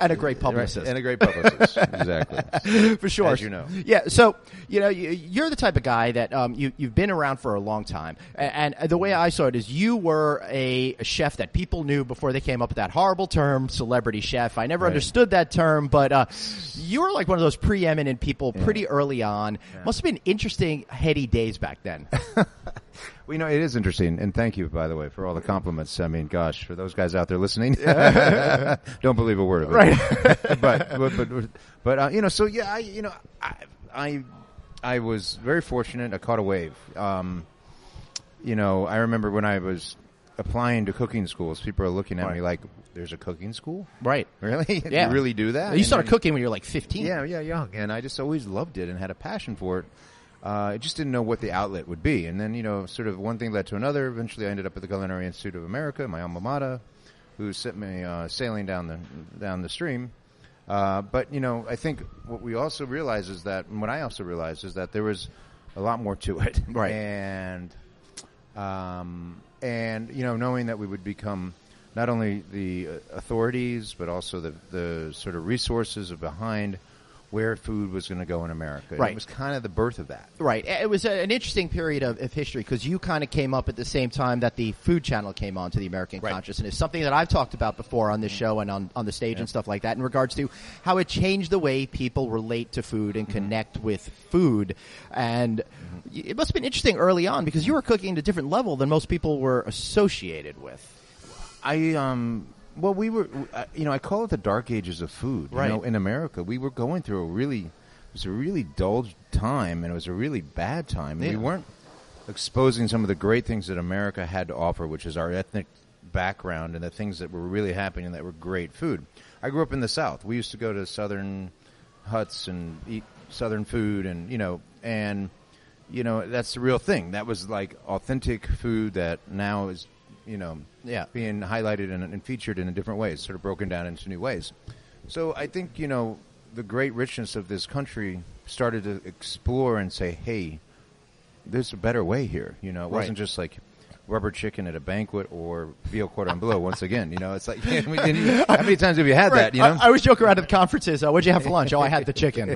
Speaker 1: And a great publicist.
Speaker 5: And a great publicist. Exactly.
Speaker 1: For sure.
Speaker 5: As you know.
Speaker 1: Yeah. So, you're the type of guy that you've been around for a long time. And the way I saw it is you were a chef that people knew before they came up with that horrible term, celebrity chef. I never understood that term, but you were like one of those preeminent people pretty early on. Yeah. Must have been interesting, heady days back then.
Speaker 5: Well, it is interesting, and thank you, by the way, for all the compliments. I mean, gosh, for those guys out there listening, don't believe a word of it.
Speaker 1: Right.
Speaker 5: but so yeah, I was very fortunate. I caught a wave. I remember when I was applying to cooking schools, people are looking at me like, "There's a cooking school,
Speaker 1: right?
Speaker 5: Really?
Speaker 1: Yeah.
Speaker 5: You really do that?"
Speaker 1: You started cooking when you were like 15.
Speaker 5: Yeah, young, and I just always loved it and had a passion for it. I just didn't know what the outlet would be. And then, sort of one thing led to another. Eventually I ended up at the Culinary Institute of America, my alma mater, who sent me sailing down the stream. But, I think what we also realized is that, and what I also realized is that there was a lot more to it.
Speaker 1: Right.
Speaker 5: And knowing that we would become not only the authorities, but also the sort of resources behind where food was going to go in America.
Speaker 1: Right.
Speaker 5: It was kind of the birth of that.
Speaker 1: Right. It was an interesting period of history because you kind of came up at the same time that the Food Channel came on to the American consciousness. Something that I've talked about before on this show and on the stage and stuff like that in regards to how it changed the way people relate to food and connect with food. And it must have been interesting early on because you were cooking at a different level than most people were associated with.
Speaker 5: Well, we were, I call it the dark ages of food.
Speaker 1: Right.
Speaker 5: In America, we were going through it was a really dull time, and it was a really bad time. Yeah. We weren't exposing some of the great things that America had to offer, which is our ethnic background and the things that were really happening that were great food. I grew up in the South. We used to go to Southern huts and eat Southern food, and that's the real thing. That was like authentic food that now is being highlighted and featured in different ways, sort of broken down into new ways. So I think, the great richness of this country started to explore and say, hey, there's a better way here. It wasn't just like rubber chicken at a banquet or veal cordon bleu once again. It's like, how many times have you had that,
Speaker 1: I always joke around at the conferences, what'd you have for lunch? I had the chicken.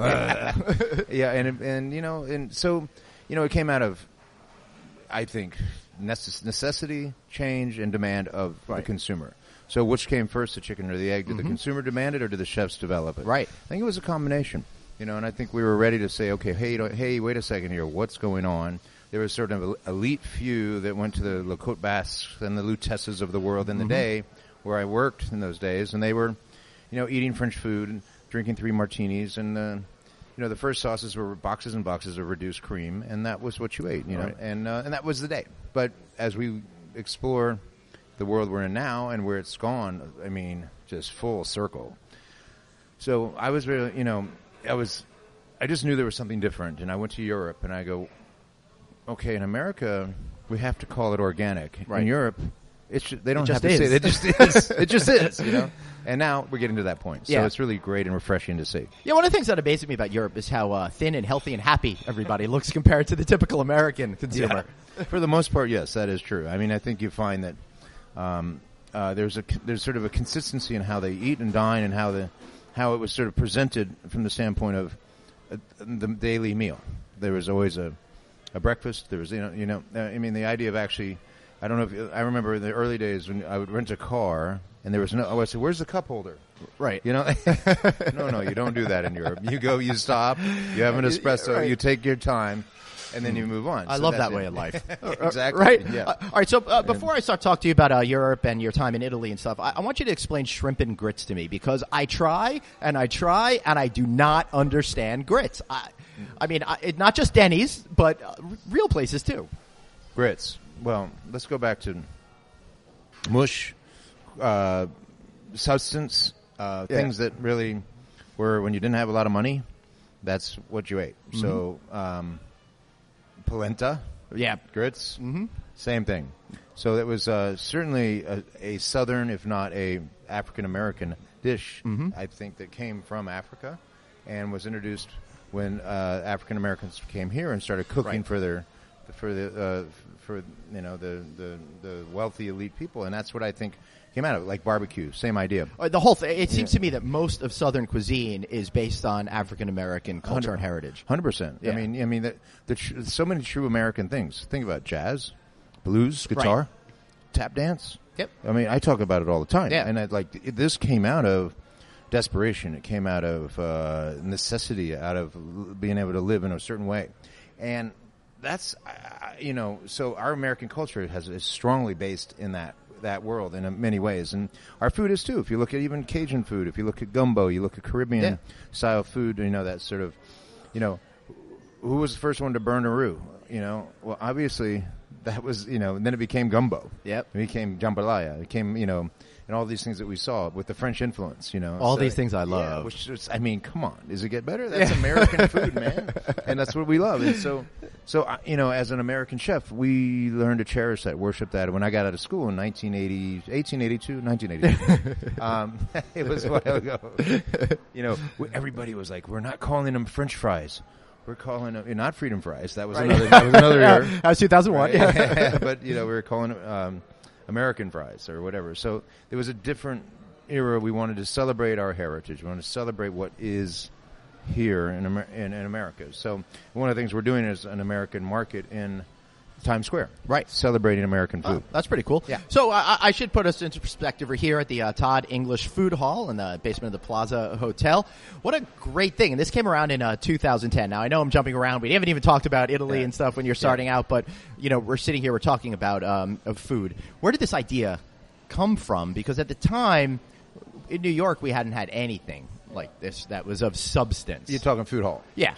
Speaker 5: Yeah, and so, it came out of, I think, necessity, change, and demand of the consumer. So which came first, the chicken or the egg? Did the consumer demand it, or did the chefs develop it?
Speaker 1: Right.
Speaker 5: I think it was a combination. And I think we were ready to say, okay, hey, wait a second here. What's going on? There was sort of an elite few that went to the Le Côte Basque and the Lutesses of the world in the day where I worked in those days, and they were, eating French food and drinking 3 martinis, and the first sauces were boxes and boxes of reduced cream, and that was what you ate, and that was the day. But as we explore the world we're in now and where it's gone, I mean, just full circle. So I was really, I just knew there was something different, and I went to Europe, and I go, okay, in America, we have to call it organic.
Speaker 1: Right.
Speaker 5: In Europe, they don't have to
Speaker 1: is.
Speaker 5: say it. It just is. It just is, And now we're getting to that point. So
Speaker 1: Yeah.
Speaker 5: it's really great and refreshing to see.
Speaker 1: Yeah, one of the things that amazes me about Europe is how thin and healthy and happy everybody looks compared to the typical American consumer.
Speaker 5: Yeah. For the most part, yes, that is true. I mean, I think you find that there's sort of a consistency in how they eat and dine, and how it was sort of presented from the standpoint of the daily meal. There was always a breakfast. There was I mean, the idea of actually, I don't know if I remember in the early days when I would rent a car and there was I would say, where's the cup holder?
Speaker 1: Right.
Speaker 5: No, you don't do that in Europe. You go, you stop, you have an espresso, you take your time. and then you move on.
Speaker 1: I
Speaker 5: So
Speaker 1: love
Speaker 5: that's
Speaker 1: that way of life.
Speaker 5: Exactly.
Speaker 1: Right?
Speaker 5: Yeah.
Speaker 1: All right, so before I start talking to you about Europe and your time in Italy and stuff, I want you to explain shrimp and grits to me, because I try, and I do not understand grits. I mean, not just Denny's, but real places too.
Speaker 5: Grits. Well, let's go back to mush, substance, things that really were when you didn't have a lot of money. That's what you ate. Mm-hmm. So, polenta, grits, same thing. So it was certainly a southern, if not a African American dish. I think that came from Africa and was introduced when African Americans came here and started cooking for the wealthy elite people, and that's what I think came out of it, like barbecue, same idea.
Speaker 1: The whole thing. It seems to me that most of Southern cuisine is based on African American culture and heritage.
Speaker 5: 100%. Yeah. I mean, so many true American things. Think about jazz, blues, guitar, tap dance.
Speaker 1: Yep.
Speaker 5: I mean, I talk about it all the time.
Speaker 1: Yeah.
Speaker 5: And this came out of desperation. It came out of necessity, out of being able to live in a certain way, and that's so our American culture is strongly based in that world in many ways, and our food is too. If you look at even Cajun food, if you look at gumbo, you look at Caribbean style food, that sort of, who was the first one to burn a roux? Well, obviously that was, and then it became gumbo. Yep. It became jambalaya. It became, and all these things that we saw with the French influence,
Speaker 1: All these things I love.
Speaker 5: Yeah, which is, come on. Does it get better? That's American food, man. And that's what we love. And so, as an American chef, we learned to cherish that, worship that. When I got out of school in 1982, it was a while ago. Everybody was like, we're not calling them French fries. We're calling them, not freedom fries. That was another year.
Speaker 1: That was 2001.
Speaker 5: Right? But, we were calling them American fries or whatever. So there was a different era. We wanted to celebrate our heritage. We wanted to celebrate what is here in America. So one of the things we're doing is an American market in Times Square. Right. Celebrating American food.
Speaker 1: That's pretty cool. Yeah. So I should put us into perspective. We're here at the Todd English Food Hall in the basement of the Plaza Hotel. What a great thing. And this came around in 2010. Now, I know I'm jumping around. We haven't even talked about Italy and stuff when you're starting out, but, we're sitting here, we're talking about of food. Where did this idea come from? Because at the time, in New York, we hadn't had anything like this that was of substance.
Speaker 5: You're talking food hall.
Speaker 1: Yeah.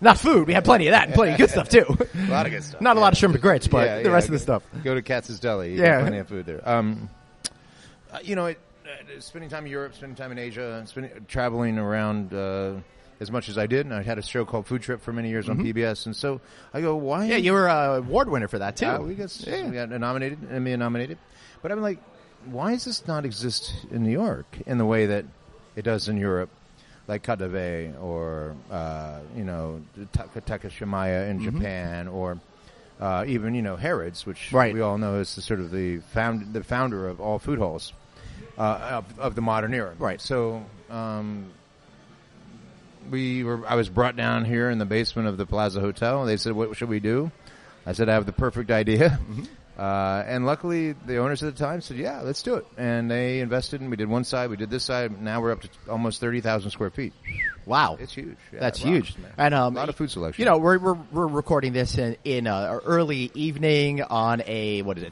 Speaker 1: Not food. We had plenty of that and plenty of good stuff, too.
Speaker 5: A lot of good stuff.
Speaker 1: Not a lot of shrimp and grits, but the rest of the stuff.
Speaker 5: Go to Katz's Deli. You get plenty of food there. Spending time in Europe, spending time in Asia, traveling around as much as I did, and I had a show called Food Trip for many years on PBS, and so I go, why?
Speaker 1: Yeah, you were an award winner for that, too.
Speaker 5: We got nominated. But I'm like, why does this not exist in New York in the way that it does in Europe, like Kadave or, Takashimaya in Japan, or even, Harrods, which we all know is the founder of all food halls of the modern era. Right. So I was brought down here in the basement of the Plaza Hotel, and they said, what should we do? I said, I have the perfect idea. And luckily, the owners at the time said, yeah, let's do it. And they invested, and we did one side, we did this side. Now we're up to almost 30,000 square feet.
Speaker 1: Wow.
Speaker 5: It's huge. Yeah,
Speaker 1: that's huge.
Speaker 5: Man.
Speaker 1: And
Speaker 5: a lot of food selection.
Speaker 1: We're recording this in early evening on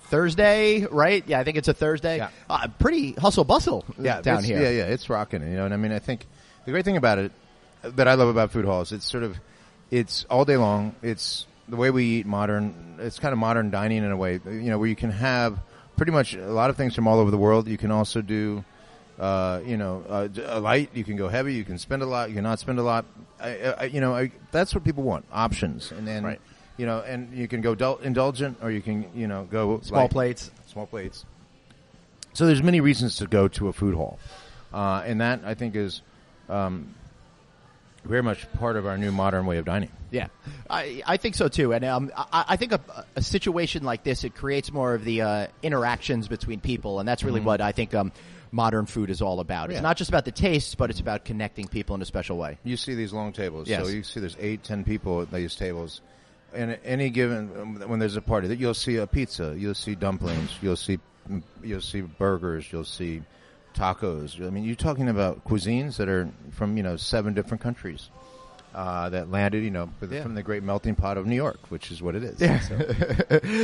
Speaker 1: Thursday, right? Yeah, I think it's a Thursday. Yeah. Pretty hustle bustle down here.
Speaker 5: Yeah, it's rocking. And I mean, I think the great thing about it that I love about food halls, it's all day long. It's the way we eat it's kind of modern dining in a way, where you can have pretty much a lot of things from all over the world. You can also do, a light. You can go heavy. You can spend a lot. You can not spend a lot. That's what people want, options. And then, and you can go indulgent, or you can, go
Speaker 1: small plates.
Speaker 5: Small plates. So there's many reasons to go to a food hall. And that, I think, is very much part of our new modern way of dining.
Speaker 1: Yeah, I think so too. And I think a situation like this, it creates more of the interactions between people, and that's really what I think modern food is all about. It's not just about the taste, but it's about connecting people in a special way.
Speaker 5: You see these long tables.
Speaker 1: Yes.
Speaker 5: So you see there's 8-10 people at these tables. And any given, when there's a party, you'll see a pizza, you'll see dumplings, you'll see burgers, you'll see tacos. I mean, you're talking about cuisines that are from, 7 different countries. that landed, from the great melting pot of New York, which is what it is.
Speaker 1: Yeah.
Speaker 5: So.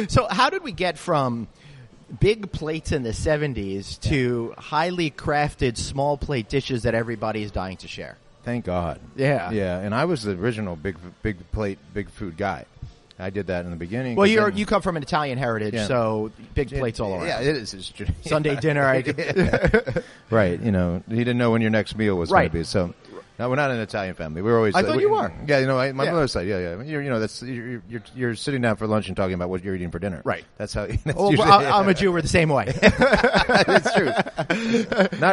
Speaker 1: So how did we get from big plates in the 70s to highly crafted small plate dishes that everybody is dying to share?
Speaker 5: Thank God.
Speaker 1: Yeah.
Speaker 5: Yeah, and I was the original big plate, big food guy. I did that in the beginning.
Speaker 1: Well, you come from an Italian heritage, so big plates all around.
Speaker 5: Yeah, it is. It's
Speaker 1: Sunday dinner.
Speaker 5: Right. You didn't know when your next meal was going to be. So, no, we're not an Italian family. We're always.
Speaker 1: I thought you were.
Speaker 5: Yeah, my mother's side. Yeah. You're sitting down for lunch and talking about what you're eating for dinner.
Speaker 1: Right.
Speaker 5: That's how.
Speaker 1: I'm a Jew. We're the same way.
Speaker 5: That's true.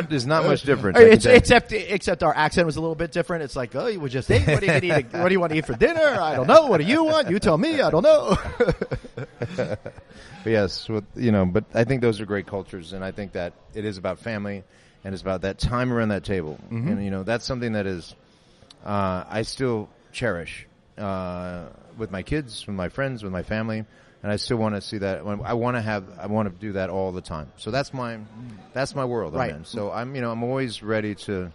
Speaker 5: There's not much difference.
Speaker 1: Except our accent was a little bit different. It's like, oh, you would just eat. What do you want to eat for dinner? I don't know. What do you want? You tell me. I don't know.
Speaker 5: But yes, but I think those are great cultures, and I think that it is about family, and it's about that time around that table, and that's something that is I still cherish with my kids, with my friends, with my family, and I still want to see that. I want to do that all the time. So that's my world,
Speaker 1: right?
Speaker 5: I'm in. So I'm always ready to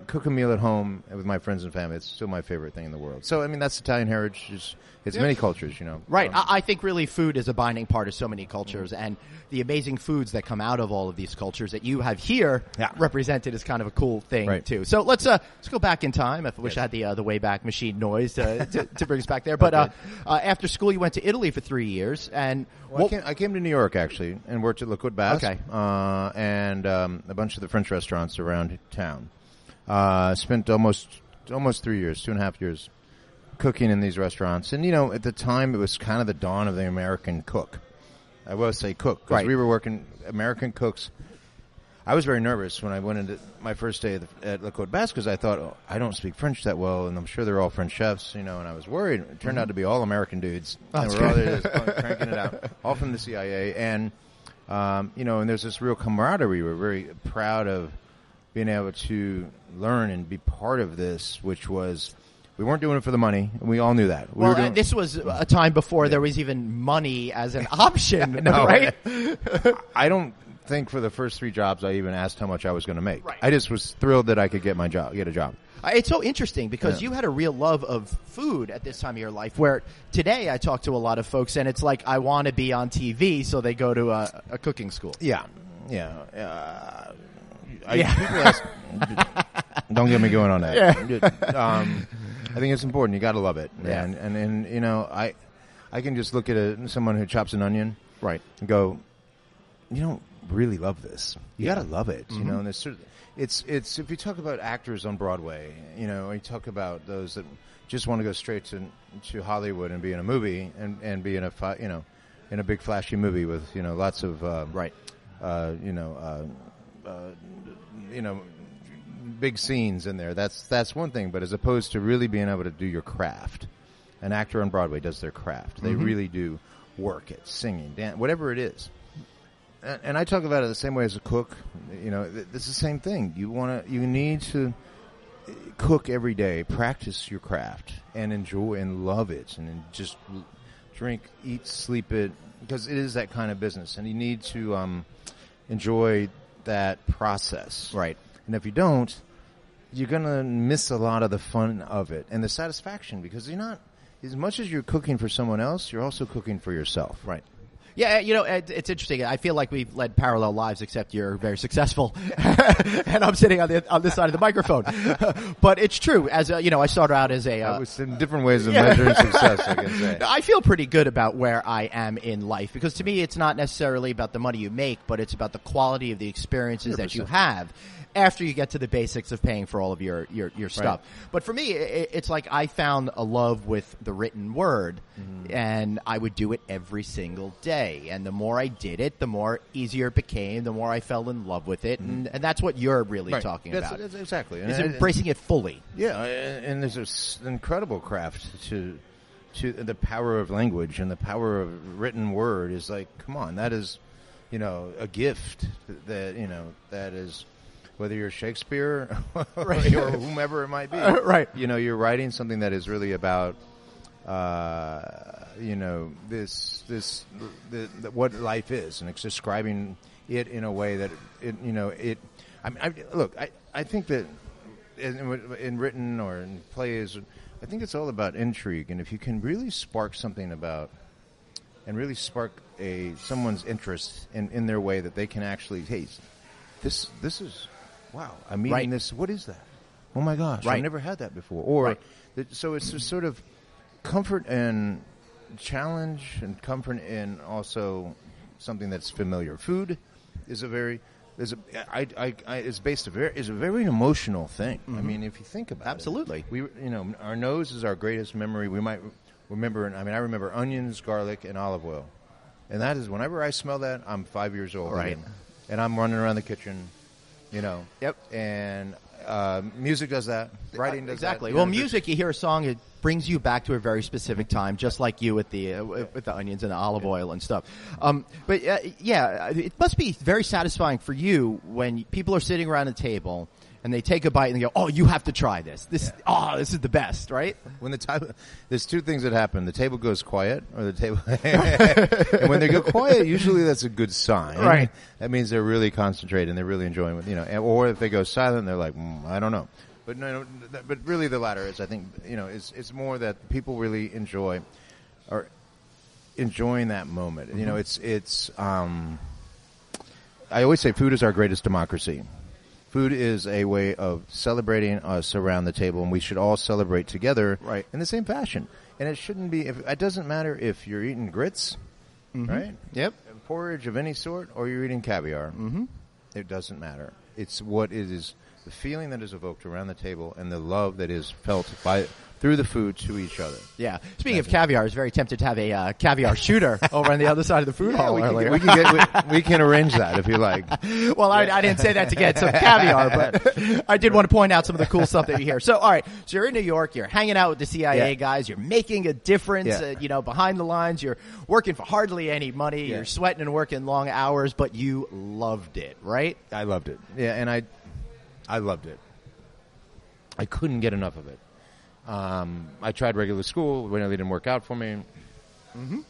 Speaker 5: cook a meal at home with my friends and family. It's still my favorite thing in the world. So that's Italian heritage. It's many cultures,
Speaker 1: Right. I think really food is a binding part of so many cultures, and the amazing foods that come out of all of these cultures that you have here represented is kind of a cool thing too. So let's go back in time. I wish I had the Wayback Machine noise to bring us back there. But after school, you went to Italy for 3 years, and
Speaker 5: I came to New York actually and worked at Le Côte Basque, and a bunch of the French restaurants around town. Spent almost 3 years, 2.5 years, cooking in these restaurants. And, at the time, it was kind of the dawn of the American cook. I will say cook, because we were working American cooks. I was very nervous when I went into my first day at Le Côte Basque, because I thought, I don't speak French that well, and I'm sure they're all French chefs, and I was worried. It turned out to be all American dudes. And we're all there just cranking it out, all from the CIA. And, and there's this real camaraderie. We're very proud of being able to learn and be part of this, which was, we weren't doing it for the money, and we all knew that.
Speaker 1: This was a time before there was even money as an option, right?
Speaker 5: I don't think for the first 3 jobs I even asked how much I was going to make.
Speaker 1: Right.
Speaker 5: I just was thrilled that I could get a job.
Speaker 1: It's so interesting because you had a real love of food at this time of your life, where today I talk to a lot of folks and it's like, I want to be on TV, so they go to a cooking school.
Speaker 5: Yeah. People ask, don't get me going on that. I think it's important. You got to love it.
Speaker 1: Yeah.
Speaker 5: And I can just look at someone who chops an onion,
Speaker 1: right,
Speaker 5: and go, you don't really love this. You got to love it. And it's if you talk about actors on Broadway, or you talk about those that just want to go straight to Hollywood and be in a movie and be in a big flashy movie with lots of big scenes in there. That's one thing, but as opposed to really being able to do your craft, an actor on Broadway does their craft. They really do work at singing, dance, whatever it is. And I talk about it the same way as a cook. It's the same thing. You need to cook every day, practice your craft, and enjoy and love it, and just drink, eat, sleep it, because it is that kind of business, and you need to enjoy that process.
Speaker 1: Right.
Speaker 5: And if you don't, you're going to miss a lot of the fun of it and the satisfaction, because you're not, as much as you're cooking for someone else, you're also cooking for yourself.
Speaker 1: Right. Yeah, it's interesting. I feel like we've led parallel lives, except you're very successful, and I'm sitting on this side of the microphone. But it's true. As I started out as a.
Speaker 5: I was in different ways of measuring success, I can say.
Speaker 1: I feel pretty good about where I am in life, because to me, it's not necessarily about the money you make, but it's about the quality of the experiences 100%. That you have after you get to the basics of paying for all of your stuff. Right. But for me, it's like I found a love with the written word, and I would do it every single day. And the more I did it, the more easier it became, the more I fell in love with it. And that's what you're really talking about.
Speaker 5: That's exactly.
Speaker 1: Is embracing it fully.
Speaker 5: Yeah, and there's this incredible craft to the power of language, and the power of written word is like, come on, that is, a gift that is, whether you're Shakespeare or whomever it might be.
Speaker 1: Right.
Speaker 5: You're writing something that is really about, what life is, and it's describing it in a way that I mean, I think that in written or in plays, I think it's all about intrigue, and if you can really spark something about, and really spark someone's interest in their way that they can actually, hey, this is, wow, I'm eating this. What is that? Oh my gosh, I've never had that before. Or so it's a sort of comfort and challenge, and comfort in also something that's familiar. Food is a very is a very emotional thing. Mm-hmm. I mean, if you think about
Speaker 1: Absolutely.
Speaker 5: it, our nose is our greatest memory. We might remember. I mean, I remember onions, garlic, and olive oil, and that is whenever I smell that, I'm 5 years old,
Speaker 1: right?
Speaker 5: Again, and I'm running around the kitchen,
Speaker 1: Yep.
Speaker 5: And music does that. Writing does
Speaker 1: exactly.
Speaker 5: that.
Speaker 1: Well, music, you hear a song, it brings you back to a very specific time, just like you with the onions and the olive oil and stuff. But it must be very satisfying for you when people are sitting around a table and they take a bite and they go, "Oh, you have to try this. This is the best," right?
Speaker 5: When there's two things that happen: the table goes quiet, or the table. And when they go quiet, usually that's a good sign.
Speaker 1: Right.
Speaker 5: That means they're really concentrating and they're really enjoying it. Or if they go silent, they're like, I don't know. But no, but really the latter is, I think, it's more that people really enjoying that moment. Mm-hmm. I always say food is our greatest democracy. Food is a way of celebrating us around the table, and we should all celebrate together in the same fashion. And it shouldn't be, it doesn't matter if you're eating grits, right?
Speaker 1: Yep.
Speaker 5: Porridge of any sort, or you're eating caviar. Mm-hmm. It doesn't matter. It's what it is, the feeling that is evoked around the table and the love that is felt through the food to each other.
Speaker 1: Yeah. Speaking of caviar, I was very tempted to have a caviar shooter over on the other side of the food hall earlier.
Speaker 5: We can arrange that if you like.
Speaker 1: Well, I didn't say that to get some caviar, but I did want to point out some of the cool stuff that you hear. So, all right. So you're in New York. You're hanging out with the CIA guys. You're making a difference, behind the lines. You're working for hardly any money. Yeah. You're sweating and working long hours, but you loved it, right?
Speaker 5: I loved it. Yeah, and I loved it. I couldn't get enough of it. I tried regular school. It really didn't work out for me. Mm-hmm.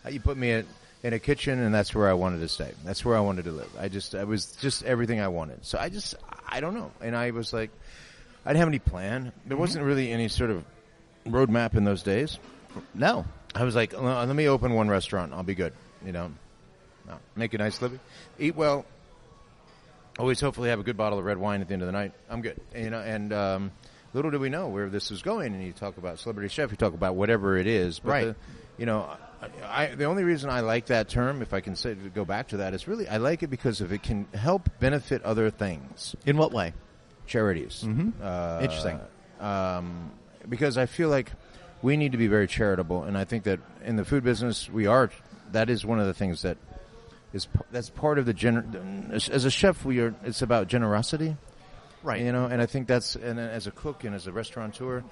Speaker 5: You put me in a kitchen, and that's where I wanted to stay. That's where I wanted to live. It was just everything I wanted. So I don't know. And I was like, I didn't have any plan. There wasn't really any sort of roadmap in those days.
Speaker 1: No.
Speaker 5: I was like, let me open one restaurant. I'll be good. Make a nice living. Eat well. Always hopefully have a good bottle of red wine at the end of the night. I'm good. And little did we know where this was going. And you talk about celebrity chef, you talk about whatever it is. But the only reason I like that term, if I can go back to that, is really I like it because it can help benefit other things.
Speaker 1: In what way?
Speaker 5: Charities.
Speaker 1: Mm-hmm. Interesting.
Speaker 5: Because I feel like we need to be very charitable, and I think that in the food business that is one of the things that's part of as a chef, it's about generosity. Right. And I think and as a cook and as a restaurateur,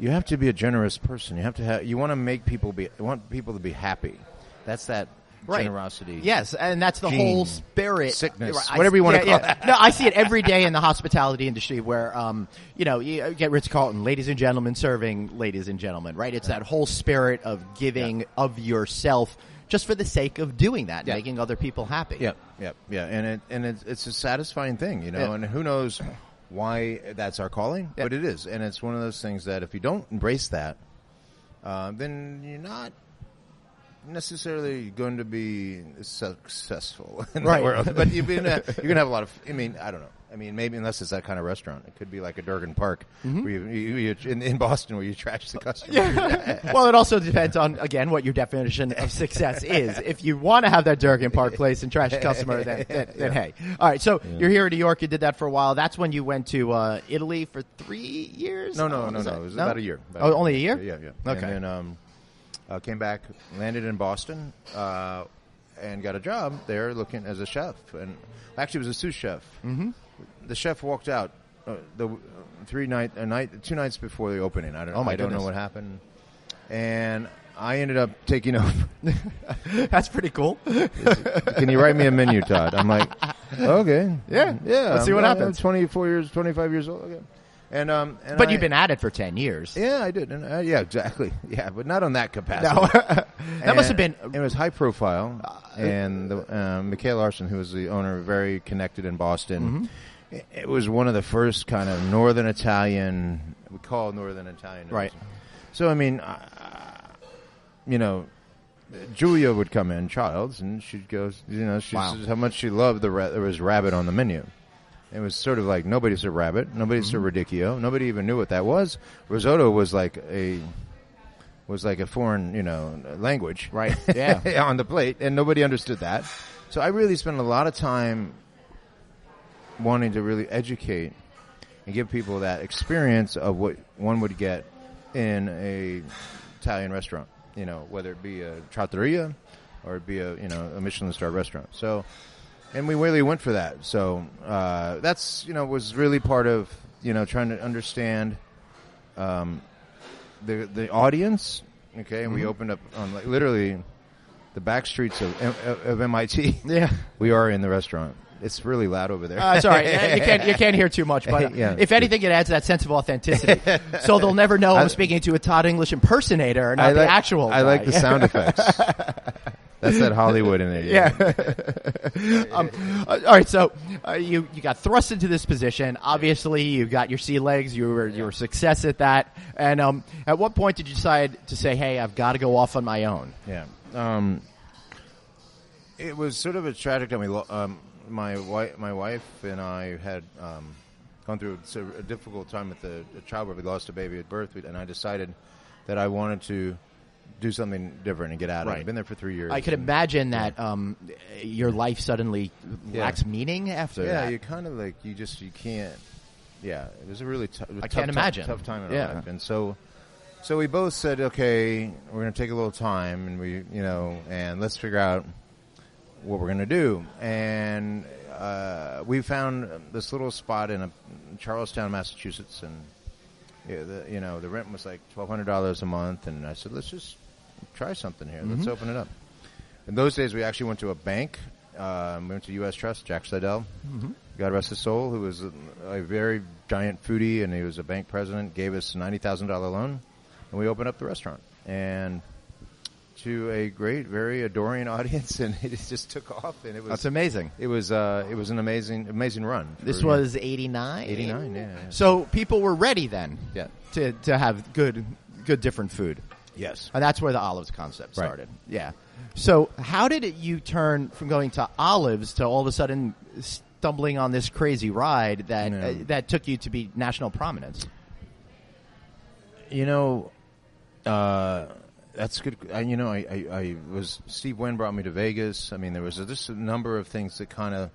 Speaker 5: you have to be a generous person. You want people to be happy. That's that generosity.
Speaker 1: Yes, and that's the whole spirit.
Speaker 5: Sickness, whatever you want to call it.
Speaker 1: No, I see it every day in the hospitality industry where, you get Ritz-Carlton, ladies and gentlemen serving ladies and gentlemen, right? It's that whole spirit of giving of yourself just for the sake of doing that, making other people happy.
Speaker 5: Yeah. And it's a satisfying thing, and who knows why that's our calling, but it is. And it's one of those things that if you don't embrace that, then you're not necessarily going to be successful in that world. But you're going to have a lot of, I don't know. Maybe unless it's that kind of restaurant. It could be like a Durgan Park where you in Boston where you trash the customer.
Speaker 1: Yeah. Well, it also depends on, again, what your definition of success is. If you want to have that Durgan Park place and trash the customer, then hey. All right, so you're here in New York. You did that for a while. That's when you went to Italy for 3 years?
Speaker 5: No. It was about a year.
Speaker 1: Only a year?
Speaker 5: Yeah. Okay. And then came back, landed in Boston, and got a job there looking as a chef. And actually, it was a sous chef. Mm-hmm. The chef walked out 2 nights before the opening. I don't know what happened, and I ended up taking over.
Speaker 1: That's pretty cool.
Speaker 5: Can you write me a menu, Todd? I'm like, okay,
Speaker 1: yeah. Let's see what happens.
Speaker 5: 25 years old. Okay.
Speaker 1: But you've been at it for 10 years.
Speaker 5: Yeah, I did. And, yeah, exactly. Yeah, but not on that capacity.
Speaker 1: No. That must have been.
Speaker 5: It was high profile, and Mikhail Larson, who was the owner, very connected in Boston. Mm-hmm. it was one of the first kind of Northern Italian, we call Northern Italian.
Speaker 1: Right.
Speaker 5: So, I mean, Julia would come in, Childs, and she'd go, she says how much she loved there was rabbit on the menu. It was sort of like nobody said rabbit, nobody said radicchio, nobody even knew what that was. Risotto was like a foreign, language,
Speaker 1: Right. Yeah.
Speaker 5: on the plate, and nobody understood that. So I really spent a lot of time wanting to really educate and give people that experience of what one would get in a Italian restaurant, whether it be a trattoria or it be a Michelin star restaurant. So, and we really went for that. So, that's, was really part of, trying to understand, the audience. Okay. And we opened up on literally the back streets of MIT.
Speaker 1: Yeah.
Speaker 5: We are in the restaurant. It's really loud over there.
Speaker 1: It's all right. You can't hear too much, but if anything, it adds that sense of authenticity. So they'll never know I'm speaking to a Todd English impersonator, not the actual guy.
Speaker 5: I like the sound effects. That's that Hollywood in it.
Speaker 1: Yeah. All right. So you got thrust into this position. Obviously, you got your sea legs. You were a success at that. And at what point did you decide to say, "Hey, I've got to go off on my own"?
Speaker 5: Yeah. It was sort of a tragic time. My wife and I had gone through a difficult time with a childbirth. We lost a baby at birth, and I decided that I wanted to do something different and get out of it. I've been there for 3 years.
Speaker 1: I could imagine that your life suddenly lacks meaning after that.
Speaker 5: Yeah, you kind of you can't. Yeah, it was a really tough
Speaker 1: can't imagine.
Speaker 5: tough time in our life. And so we both said, okay, we're going to take a little time, and and let's figure out what we're going to do. And we found this little spot in Charlestown, Massachusetts, and the rent was like $1,200 a month. And I said, let's just try something here. Let's open it up. In those days, we actually went to a bank. We went to U.S. Trust, Jack Slidell, God rest his soul, who was a very giant foodie, and he was a bank president, gave us a $90,000 loan, and we opened up the restaurant. And to a great, very adoring audience, and it just took off. And
Speaker 1: that's amazing.
Speaker 5: It was an amazing run.
Speaker 1: This was 89?
Speaker 5: 89, yeah.
Speaker 1: So people were ready then,
Speaker 5: yeah,
Speaker 1: to have good different food.
Speaker 5: Yes,
Speaker 1: and that's where the olives concept started.
Speaker 5: Right.
Speaker 1: Yeah. So how did you turn from going to olives to all of a sudden stumbling on this crazy ride that took you to be national prominence?
Speaker 5: That's good. I was Steve Wynn brought me to Vegas. I mean, there was just a number of things that kind of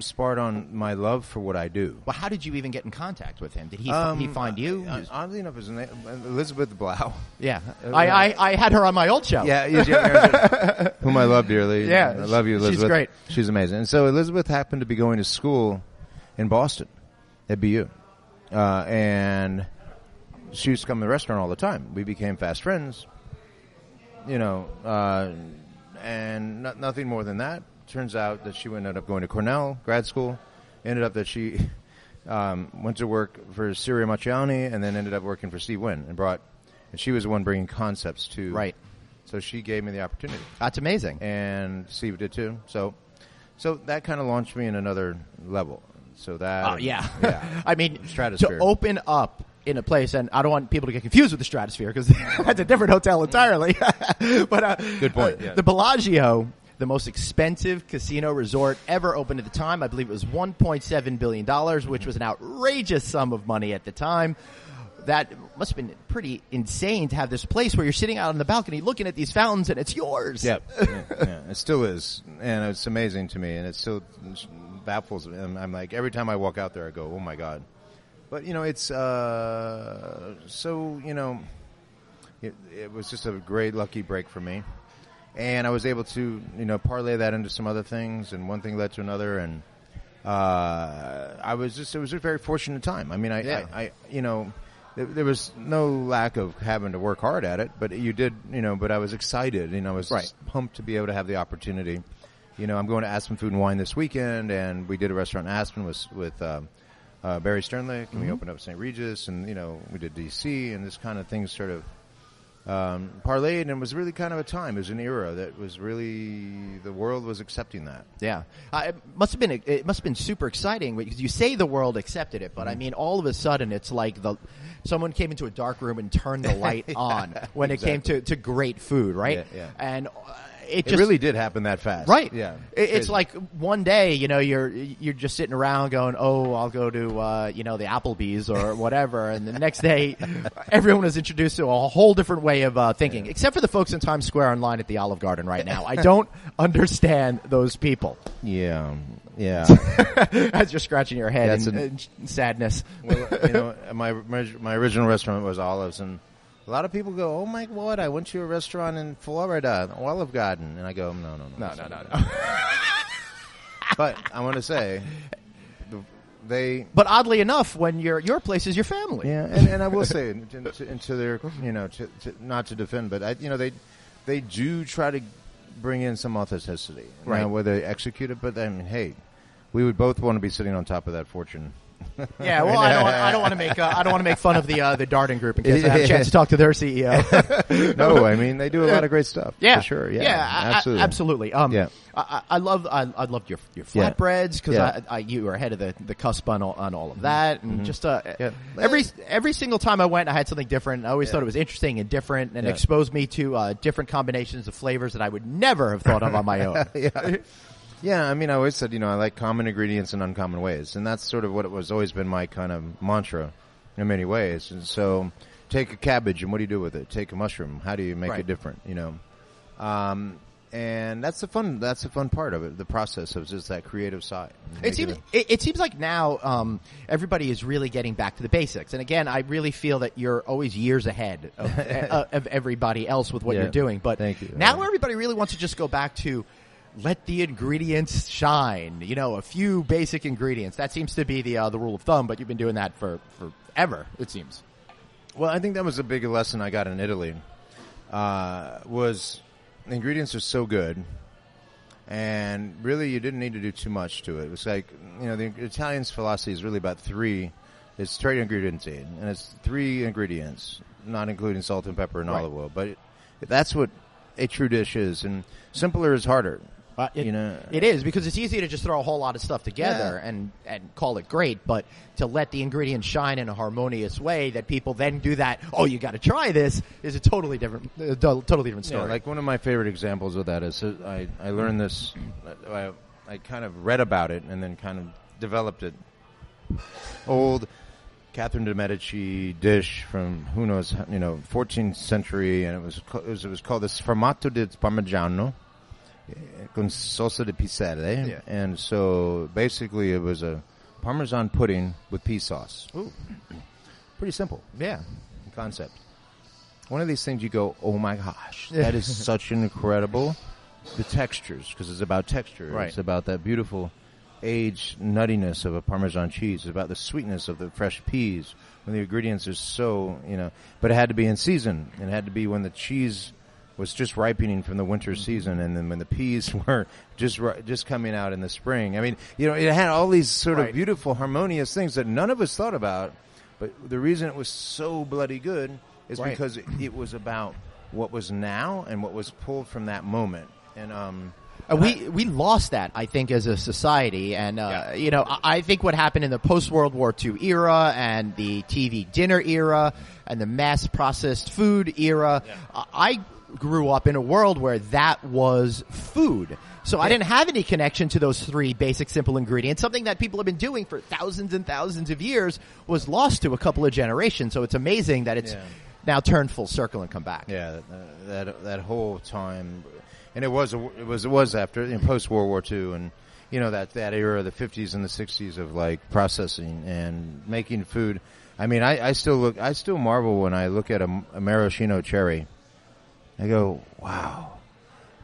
Speaker 5: sparked on my love for what I do.
Speaker 1: Well, how did you even get in contact with him? Did he find you?
Speaker 5: Oddly enough, his name Elizabeth Blau.
Speaker 1: Yeah, I had her on my old show.
Speaker 5: Yeah, whom I love dearly.
Speaker 1: Yeah,
Speaker 5: I love you, Elizabeth.
Speaker 1: She's great.
Speaker 5: She's amazing. And so Elizabeth happened to be going to school in Boston at BU, and she used to come to the restaurant all the time. We became fast friends, and nothing more than that. Turns out that she ended up going to Cornell grad school. Ended up that she went to work for Sirio Maciani, and then ended up working for Steve Wynn, and she was the one bringing concepts to.
Speaker 1: Right.
Speaker 5: So she gave me the opportunity.
Speaker 1: That's amazing.
Speaker 5: And Steve did too. So that kind of launched me in another level. So that.
Speaker 1: Yeah.
Speaker 5: I
Speaker 1: mean,
Speaker 5: stratosphere.
Speaker 1: To open up in a place, and I don't want people to get confused with the Stratosphere because that's a different hotel entirely. But
Speaker 5: good point. Yeah.
Speaker 1: The Bellagio, the most expensive casino resort ever opened at the time, I believe it was $1.7 billion, which was an outrageous sum of money at the time. That must have been pretty insane to have this place where you're sitting out on the balcony looking at these fountains and it's yours.
Speaker 5: Yeah, it still is, and it's amazing to me, and it still baffles me. I'm like, every time I walk out there, I go, oh my God. But, it's, it was just a great lucky break for me. And I was able to, parlay that into some other things, and one thing led to another, and it was a very fortunate time. I mean, there was no lack of having to work hard at it, but but I was excited, I was pumped to be able to have the opportunity. I'm going to Aspen Food and Wine this weekend, and we did a restaurant in Aspen with Barry Sternlick, and we opened up St. Regis, and we did DC, and this kind of things sort of parlayed, and was really kind of a time. It was an era that was really, the world was accepting that.
Speaker 1: Yeah, it must have been super exciting because you say the world accepted it, but I mean, all of a sudden, it's like someone came into a dark room and turned the light on when it came to great food, right?
Speaker 5: Yeah.
Speaker 1: And
Speaker 5: it really did happen that fast,
Speaker 1: right?
Speaker 5: Yeah,
Speaker 1: it's like one day, you're just sitting around going, "Oh, I'll go to the Applebee's or whatever," and the next day, everyone was introduced to a whole different way of thinking. Except for the folks in Times Square online at the Olive Garden right now, I don't understand those people.
Speaker 5: Yeah.
Speaker 1: As you're scratching your head in sadness.
Speaker 5: Well, my original restaurant was Olives, and a lot of people go, "Oh my God, I went to a restaurant in Florida, Olive Garden," and I go, "No." But I want to say,
Speaker 1: But oddly enough, when your place is your family.
Speaker 5: Yeah, and I will say, into their, to not to defend, but they do try to bring in some authenticity,
Speaker 1: right?
Speaker 5: Now, whether they execute it, but I mean, hey, we would both want to be sitting on top of that fortune.
Speaker 1: Yeah, well, I don't want to make fun of the Darden Group in case I have a chance to talk to their CEO.
Speaker 5: No, I mean they do a lot of great stuff.
Speaker 1: Yeah,
Speaker 5: for sure. Yeah,
Speaker 1: absolutely.
Speaker 5: Yeah.
Speaker 1: I loved your flatbreads because you were ahead of the cusp on all of that, and just every single time I went, I had something different. I always thought it was interesting and different, and exposed me to different combinations of flavors that I would never have thought of on my own.
Speaker 5: Yeah, I mean, I always said, I like common ingredients in uncommon ways, and that's sort of what it was always been my kind of mantra in many ways. And so, take a cabbage, and what do you do with it? Take a mushroom, how do you make it different? And that's the fun part of it, the process of just that creative side.
Speaker 1: It seems like now everybody is really getting back to the basics, and again, I really feel that you're always years ahead of everybody else with what you're doing. But
Speaker 5: thank you.
Speaker 1: Now everybody really wants to just go back to let the ingredients shine. A few basic ingredients. That seems to be the rule of thumb, but you've been doing that for forever, it seems.
Speaker 5: Well, I think that was a big lesson I got in Italy. Was the ingredients are so good, and really you didn't need to do too much to it. It was like, the Italians' philosophy is really about three. It's trade ingredients, and it's 3 ingredients, not including salt and pepper and olive oil. But that's what a true dish is, and simpler is harder.
Speaker 1: It is, because it's easy to just throw a whole lot of stuff together and call it great, but to let the ingredients shine in a harmonious way that people then do that, "Oh, you got to try this," is a totally different story.
Speaker 5: Yeah, like one of my favorite examples of that is I learned this, I kind of read about it and then kind of developed it. Old Catherine de' Medici dish from, who knows, 14th century, and it was called the sfumato di parmigiano con salsa di piselle, and so basically it was a Parmesan pudding with pea sauce.
Speaker 1: Ooh.
Speaker 5: Pretty simple.
Speaker 1: Yeah.
Speaker 5: Concept. One of these things you go, "Oh my gosh, that is such an incredible," the textures, because it's about texture.
Speaker 1: Right.
Speaker 5: It's about that beautiful aged nuttiness of a Parmesan cheese. It's about the sweetness of the fresh peas when the ingredients are so, but it had to be in season. It had to be when the cheese was just ripening from the winter season, and then when the peas were just coming out in the spring. I mean, it had all these sort of beautiful, harmonious things that none of us thought about, but the reason it was so bloody good is because it was about what was now and what was pulled from that moment. And
Speaker 1: we lost that, I think, as a society, and I think what happened in the post-World War II era and the TV dinner era and the mass-processed food era, I grew up in a world where that was food. So I didn't have any connection to those 3 basic, simple ingredients. Something that people have been doing for thousands and thousands of years was lost to a couple of generations. So it's amazing that it's now turned full circle and come back.
Speaker 5: Yeah, that whole time, and it was after post World War II, and that era, the 50s and the 60s of like processing and making food. I mean, I still marvel when I look at a maraschino cherry. I go, wow.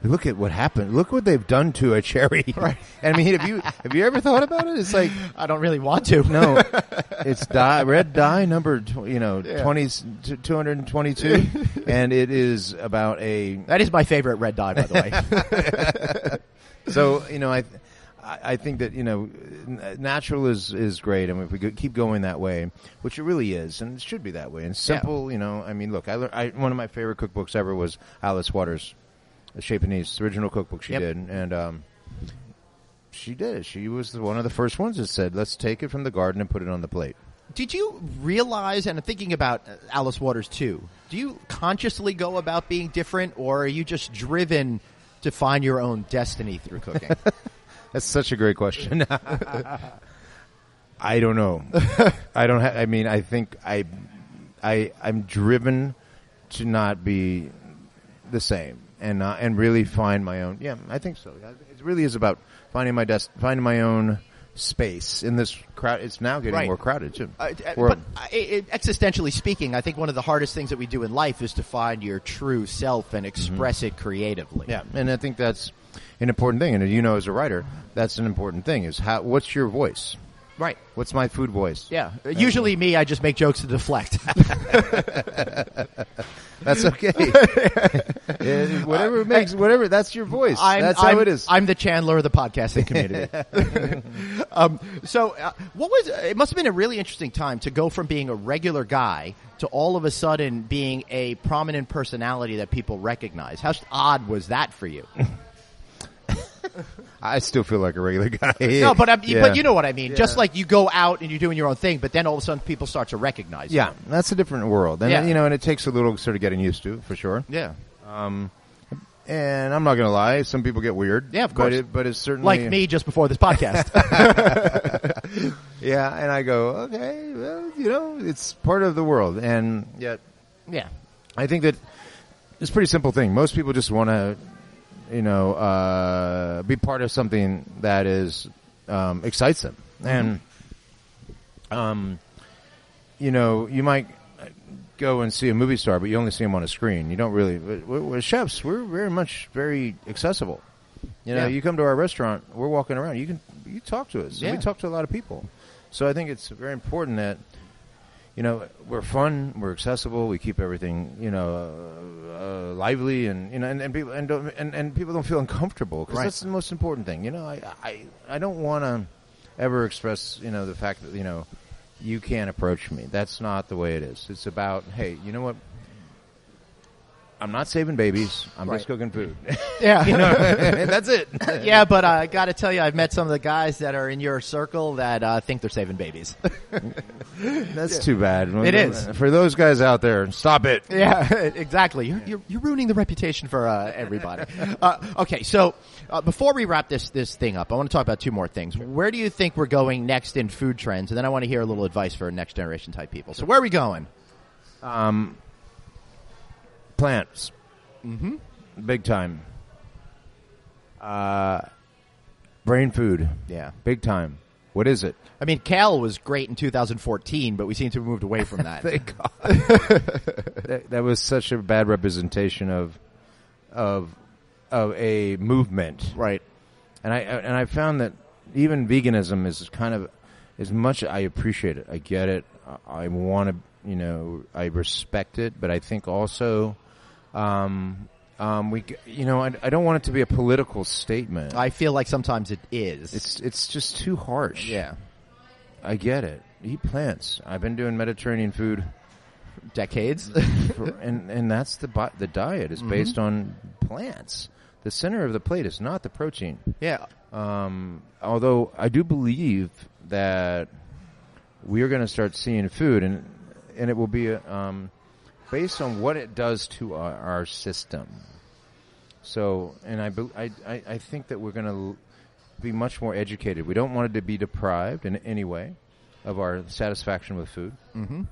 Speaker 5: Look at what happened. Look what they've done to a cherry.
Speaker 1: Right.
Speaker 5: I mean, have you ever thought about it? It's like,
Speaker 1: I don't really want to.
Speaker 5: No, it's red dye number 222, and it is about
Speaker 1: that is my favorite red dye, by the way.
Speaker 5: So I think that, natural is great. I mean, if we keep going that way, which it really is, and it should be that way, and simple, I mean, look, one of my favorite cookbooks ever was Alice Waters' Chez Panisse, the original cookbook she did, and she did it. She was one of the first ones that said, let's take it from the garden and put it on the plate.
Speaker 1: Did you realize, and I'm thinking about Alice Waters too, do you consciously go about being different, or are you just driven to find your own destiny through cooking?
Speaker 5: That's such a great question. I don't know. I think I'm driven to not be the same and really find my own. Yeah, I think so. It really is about finding my own space in this crowd. It's now getting more crowded too.
Speaker 1: But existentially speaking, I think one of the hardest things that we do in life is to find your true self and express it creatively.
Speaker 5: Yeah, and I think that's an important thing. And as a writer, that's an important thing. Is what's your voice?
Speaker 1: Right.
Speaker 5: What's my food voice?
Speaker 1: Yeah. Usually me, I just make jokes to deflect.
Speaker 5: That's okay. Whatever. That's your voice. That's how it is.
Speaker 1: I'm the Chandler of the podcasting community. It must have been a really interesting time to go from being a regular guy to all of a sudden being a prominent personality that people recognize. How odd was that for you?
Speaker 5: I still feel like a regular guy.
Speaker 1: No, but you know what I mean. Yeah. Just like you go out and you're doing your own thing, but then all of a sudden people start to recognize you.
Speaker 5: Yeah, that's a different world. And, and it takes a little sort of getting used to, for sure.
Speaker 1: Yeah.
Speaker 5: And I'm not going to lie, some people get weird.
Speaker 1: Yeah, of course.
Speaker 5: But it's certainly...
Speaker 1: Like me just before this podcast.
Speaker 5: Yeah, and I go, okay, well, it's part of the world. And yet...
Speaker 1: Yeah.
Speaker 5: I think that it's a pretty simple thing. Most people just want to... be part of something that is excites them, and you might go and see a movie star, but you only see him on a screen. You don't really. We're chefs. We're very accessible. You come to our restaurant, we're walking around. You talk to us.
Speaker 1: Yeah.
Speaker 5: We talk to a lot of people, so I think it's very important that. We're fun, we're accessible, we keep everything, lively, and people don't feel uncomfortable because that's the most important thing. I don't want to ever express, the fact that you can't approach me. That's not the way it is. It's about, hey, you know what? I'm not saving babies. I'm just cooking food.
Speaker 1: Yeah.
Speaker 5: And that's it.
Speaker 1: Yeah, but I got to tell you, I've met some of the guys that are in your circle that think they're saving babies.
Speaker 5: That's too bad.
Speaker 1: It is.
Speaker 5: For those guys out there, stop it.
Speaker 1: Yeah, exactly. You're ruining the reputation for everybody. Okay, so before we wrap this thing up, I want to talk about two more things. Where do you think we're going next in food trends? And then I want to hear a little advice for next generation type people. So where are we going?
Speaker 5: Plants.
Speaker 1: Mm-hmm.
Speaker 5: Big time. Brain food.
Speaker 1: Yeah.
Speaker 5: Big time. What is it?
Speaker 1: I mean, kale was great in 2014, but we seem to have moved away from that.
Speaker 5: Thank God. that was such a bad representation of a movement.
Speaker 1: Right.
Speaker 5: And I found that even veganism is kind of, as much I appreciate it. I get it. I want to, I respect it, but I think also, I don't want it to be a political statement.
Speaker 1: I feel like sometimes it is.
Speaker 5: It's just too harsh.
Speaker 1: Yeah.
Speaker 5: I get it. Eat plants. I've been doing Mediterranean food
Speaker 1: decades.
Speaker 5: and that's the diet is based on plants. The center of the plate is not the protein.
Speaker 1: Yeah.
Speaker 5: Although I do believe that we are going to start seeing food and it will be based on what it does to our system. So, and I think that we're going to be much more educated. We don't want it to be deprived in any way of our satisfaction with food.
Speaker 1: Mm-hmm.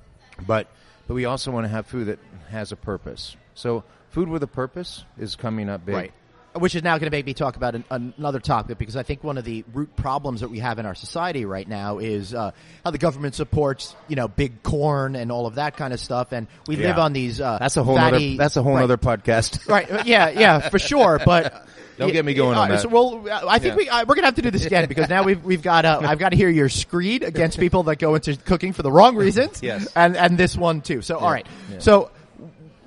Speaker 5: But we also want to have food that has a purpose. So, food with a purpose is coming up big.
Speaker 1: Right. Which is now going to make me talk about another topic, because I think one of the root problems that we have in our society right now is how the government supports, big corn and all of that kind of stuff, and we live on these
Speaker 5: that's a whole other podcast.
Speaker 1: Right? Yeah, for sure. But
Speaker 5: don't get me going on that.
Speaker 1: So, I think we're going to have to do this again, because now we've got I've got to hear your screed against people that go into cooking for the wrong reasons.
Speaker 5: Yes,
Speaker 1: and this one too. So all right, so.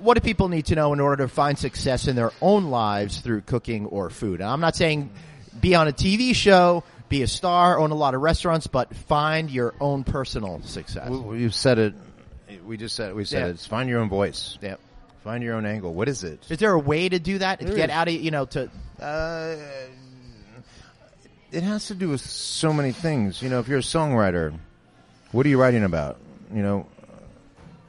Speaker 1: What do people need to know in order to find success in their own lives through cooking or food? And I'm not saying be on a TV show, be a star, own a lot of restaurants, but find your own personal success.
Speaker 5: You've said it. We said it. It's find your own voice.
Speaker 1: Yeah.
Speaker 5: Find your own angle. What is it?
Speaker 1: Is there a way to do that? To get out of,
Speaker 5: It has to do with so many things. If you're a songwriter, what are you writing about?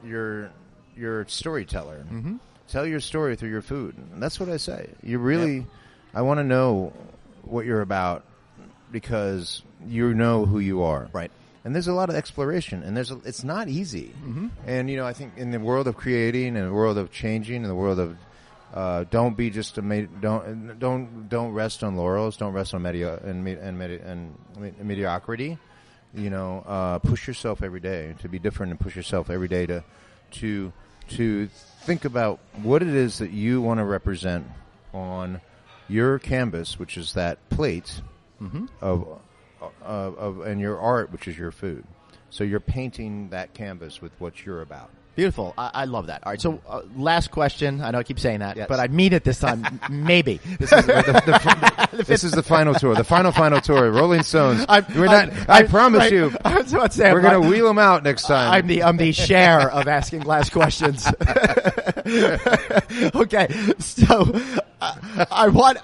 Speaker 5: You're a storyteller. Mm-hmm. Tell your story through your food. And that's what I say. I want to know what you're about because you know who you are.
Speaker 1: Right.
Speaker 5: And there's a lot of exploration, and it's not easy. Mm-hmm. And I think in the world of creating, in the world of changing, in the world of don't be just don't rest on laurels, don't rest on mediocrity. Push yourself every day to be different, and push yourself every day to think about what it is that you want to represent on your canvas, which is that plate of and your art, which is your food. So you're painting that canvas with what you're about.
Speaker 1: Beautiful. I love that. All right. So last question. I know I keep saying that, but I mean it this time. Maybe.
Speaker 5: This is this is the final tour. The final tour. Rolling Stones. I promise you. I was about to say, we're going to wheel them out next time.
Speaker 1: I'm the Cher of asking last questions. Okay. So I want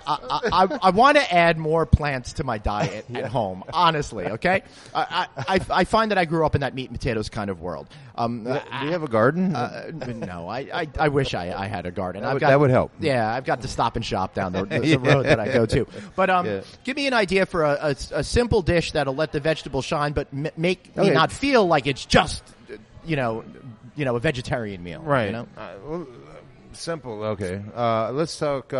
Speaker 1: to add more plants to my diet at home. Honestly. Okay. I find that I grew up in that meat and potatoes kind of world.
Speaker 5: Do you have a garden?
Speaker 1: No, I wish I had a garden.
Speaker 5: That would help.
Speaker 1: Yeah, I've got the Stop and Shop down the road that I go to. But give me an idea for a simple dish that'll let the vegetable shine, but make me not feel like it's just a vegetarian meal.
Speaker 5: Right. Simple. Okay. Let's talk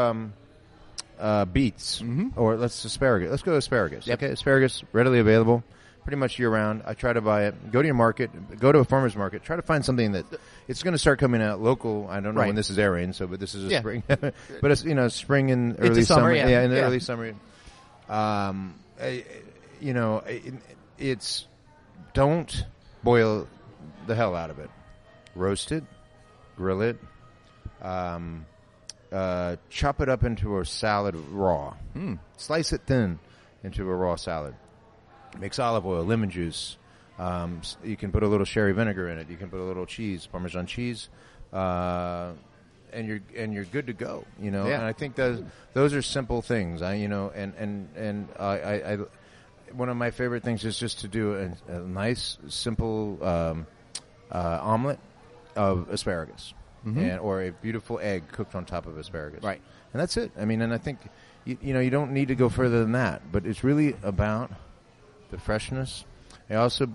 Speaker 5: beets, or asparagus. Let's go asparagus.
Speaker 1: Yep.
Speaker 5: Okay, asparagus readily available. Pretty much year round. I try to buy it. Go to your market. Go to a farmer's market. Try to find something that it's going to start coming out local. I don't know when this is airing, but this is spring. But it's spring and early summer. Yeah, in the early summer. It's don't boil the hell out of it. Roast it, grill it, chop it up into a salad raw. Slice it thin into a raw salad. Mix olive oil, lemon juice. You can put a little sherry vinegar in it. You can put a little cheese, Parmesan cheese, and you're good to go. And I think those are simple things. I one of my favorite things is just to do a nice, simple omelet of asparagus, or a beautiful egg cooked on top of asparagus.
Speaker 1: Right,
Speaker 5: and that's it. And I think you don't need to go further than that. But it's really about the freshness. I also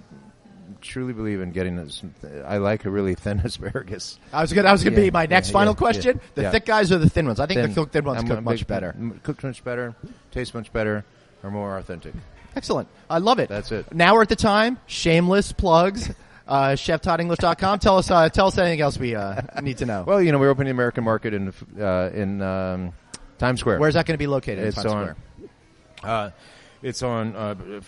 Speaker 5: truly believe in getting this. I like a really thin asparagus.
Speaker 1: I was gonna be my next final question. The thick guys or the thin ones? I think the thin ones cook much better.
Speaker 5: Cooked much better, taste much better, are more authentic.
Speaker 1: Excellent. I love it.
Speaker 5: That's it.
Speaker 1: Now we're at the time. Shameless plugs. ChefToddEnglish.com. Tell us anything else we need to know.
Speaker 5: Well, we're opening the American Market in Times Square.
Speaker 1: Where's that going to be located?
Speaker 5: It's
Speaker 1: Times
Speaker 5: Square. It's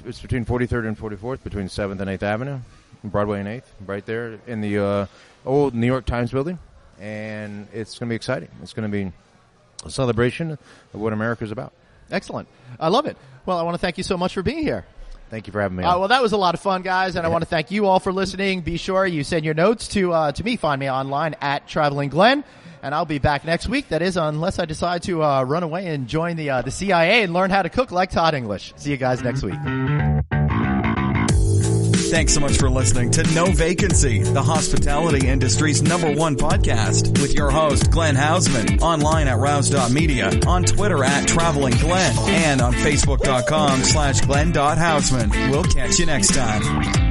Speaker 5: it's between 43rd and 44th, between 7th and 8th Avenue, Broadway and 8th, right there in the old New York Times building. And it's going to be exciting. It's going to be a celebration of what America's about.
Speaker 1: Excellent. I love it. Well, I want to thank you so much for being here.
Speaker 5: Thank you for having me on.
Speaker 1: Well, that was a lot of fun, guys, and I want to thank you all for listening. Be sure you send your notes to me. Find me online at Traveling Glenn, and I'll be back next week. That is, unless I decide to run away and join the CIA and learn how to cook like Todd English. See you guys next week.
Speaker 3: Thanks so much for listening to No Vacancy, the hospitality industry's #1 podcast, with your host, Glenn Hausman, online at rouse.media, on Twitter at Traveling Glenn, and on Facebook.com/Glenn.Hausman. We'll catch you next time.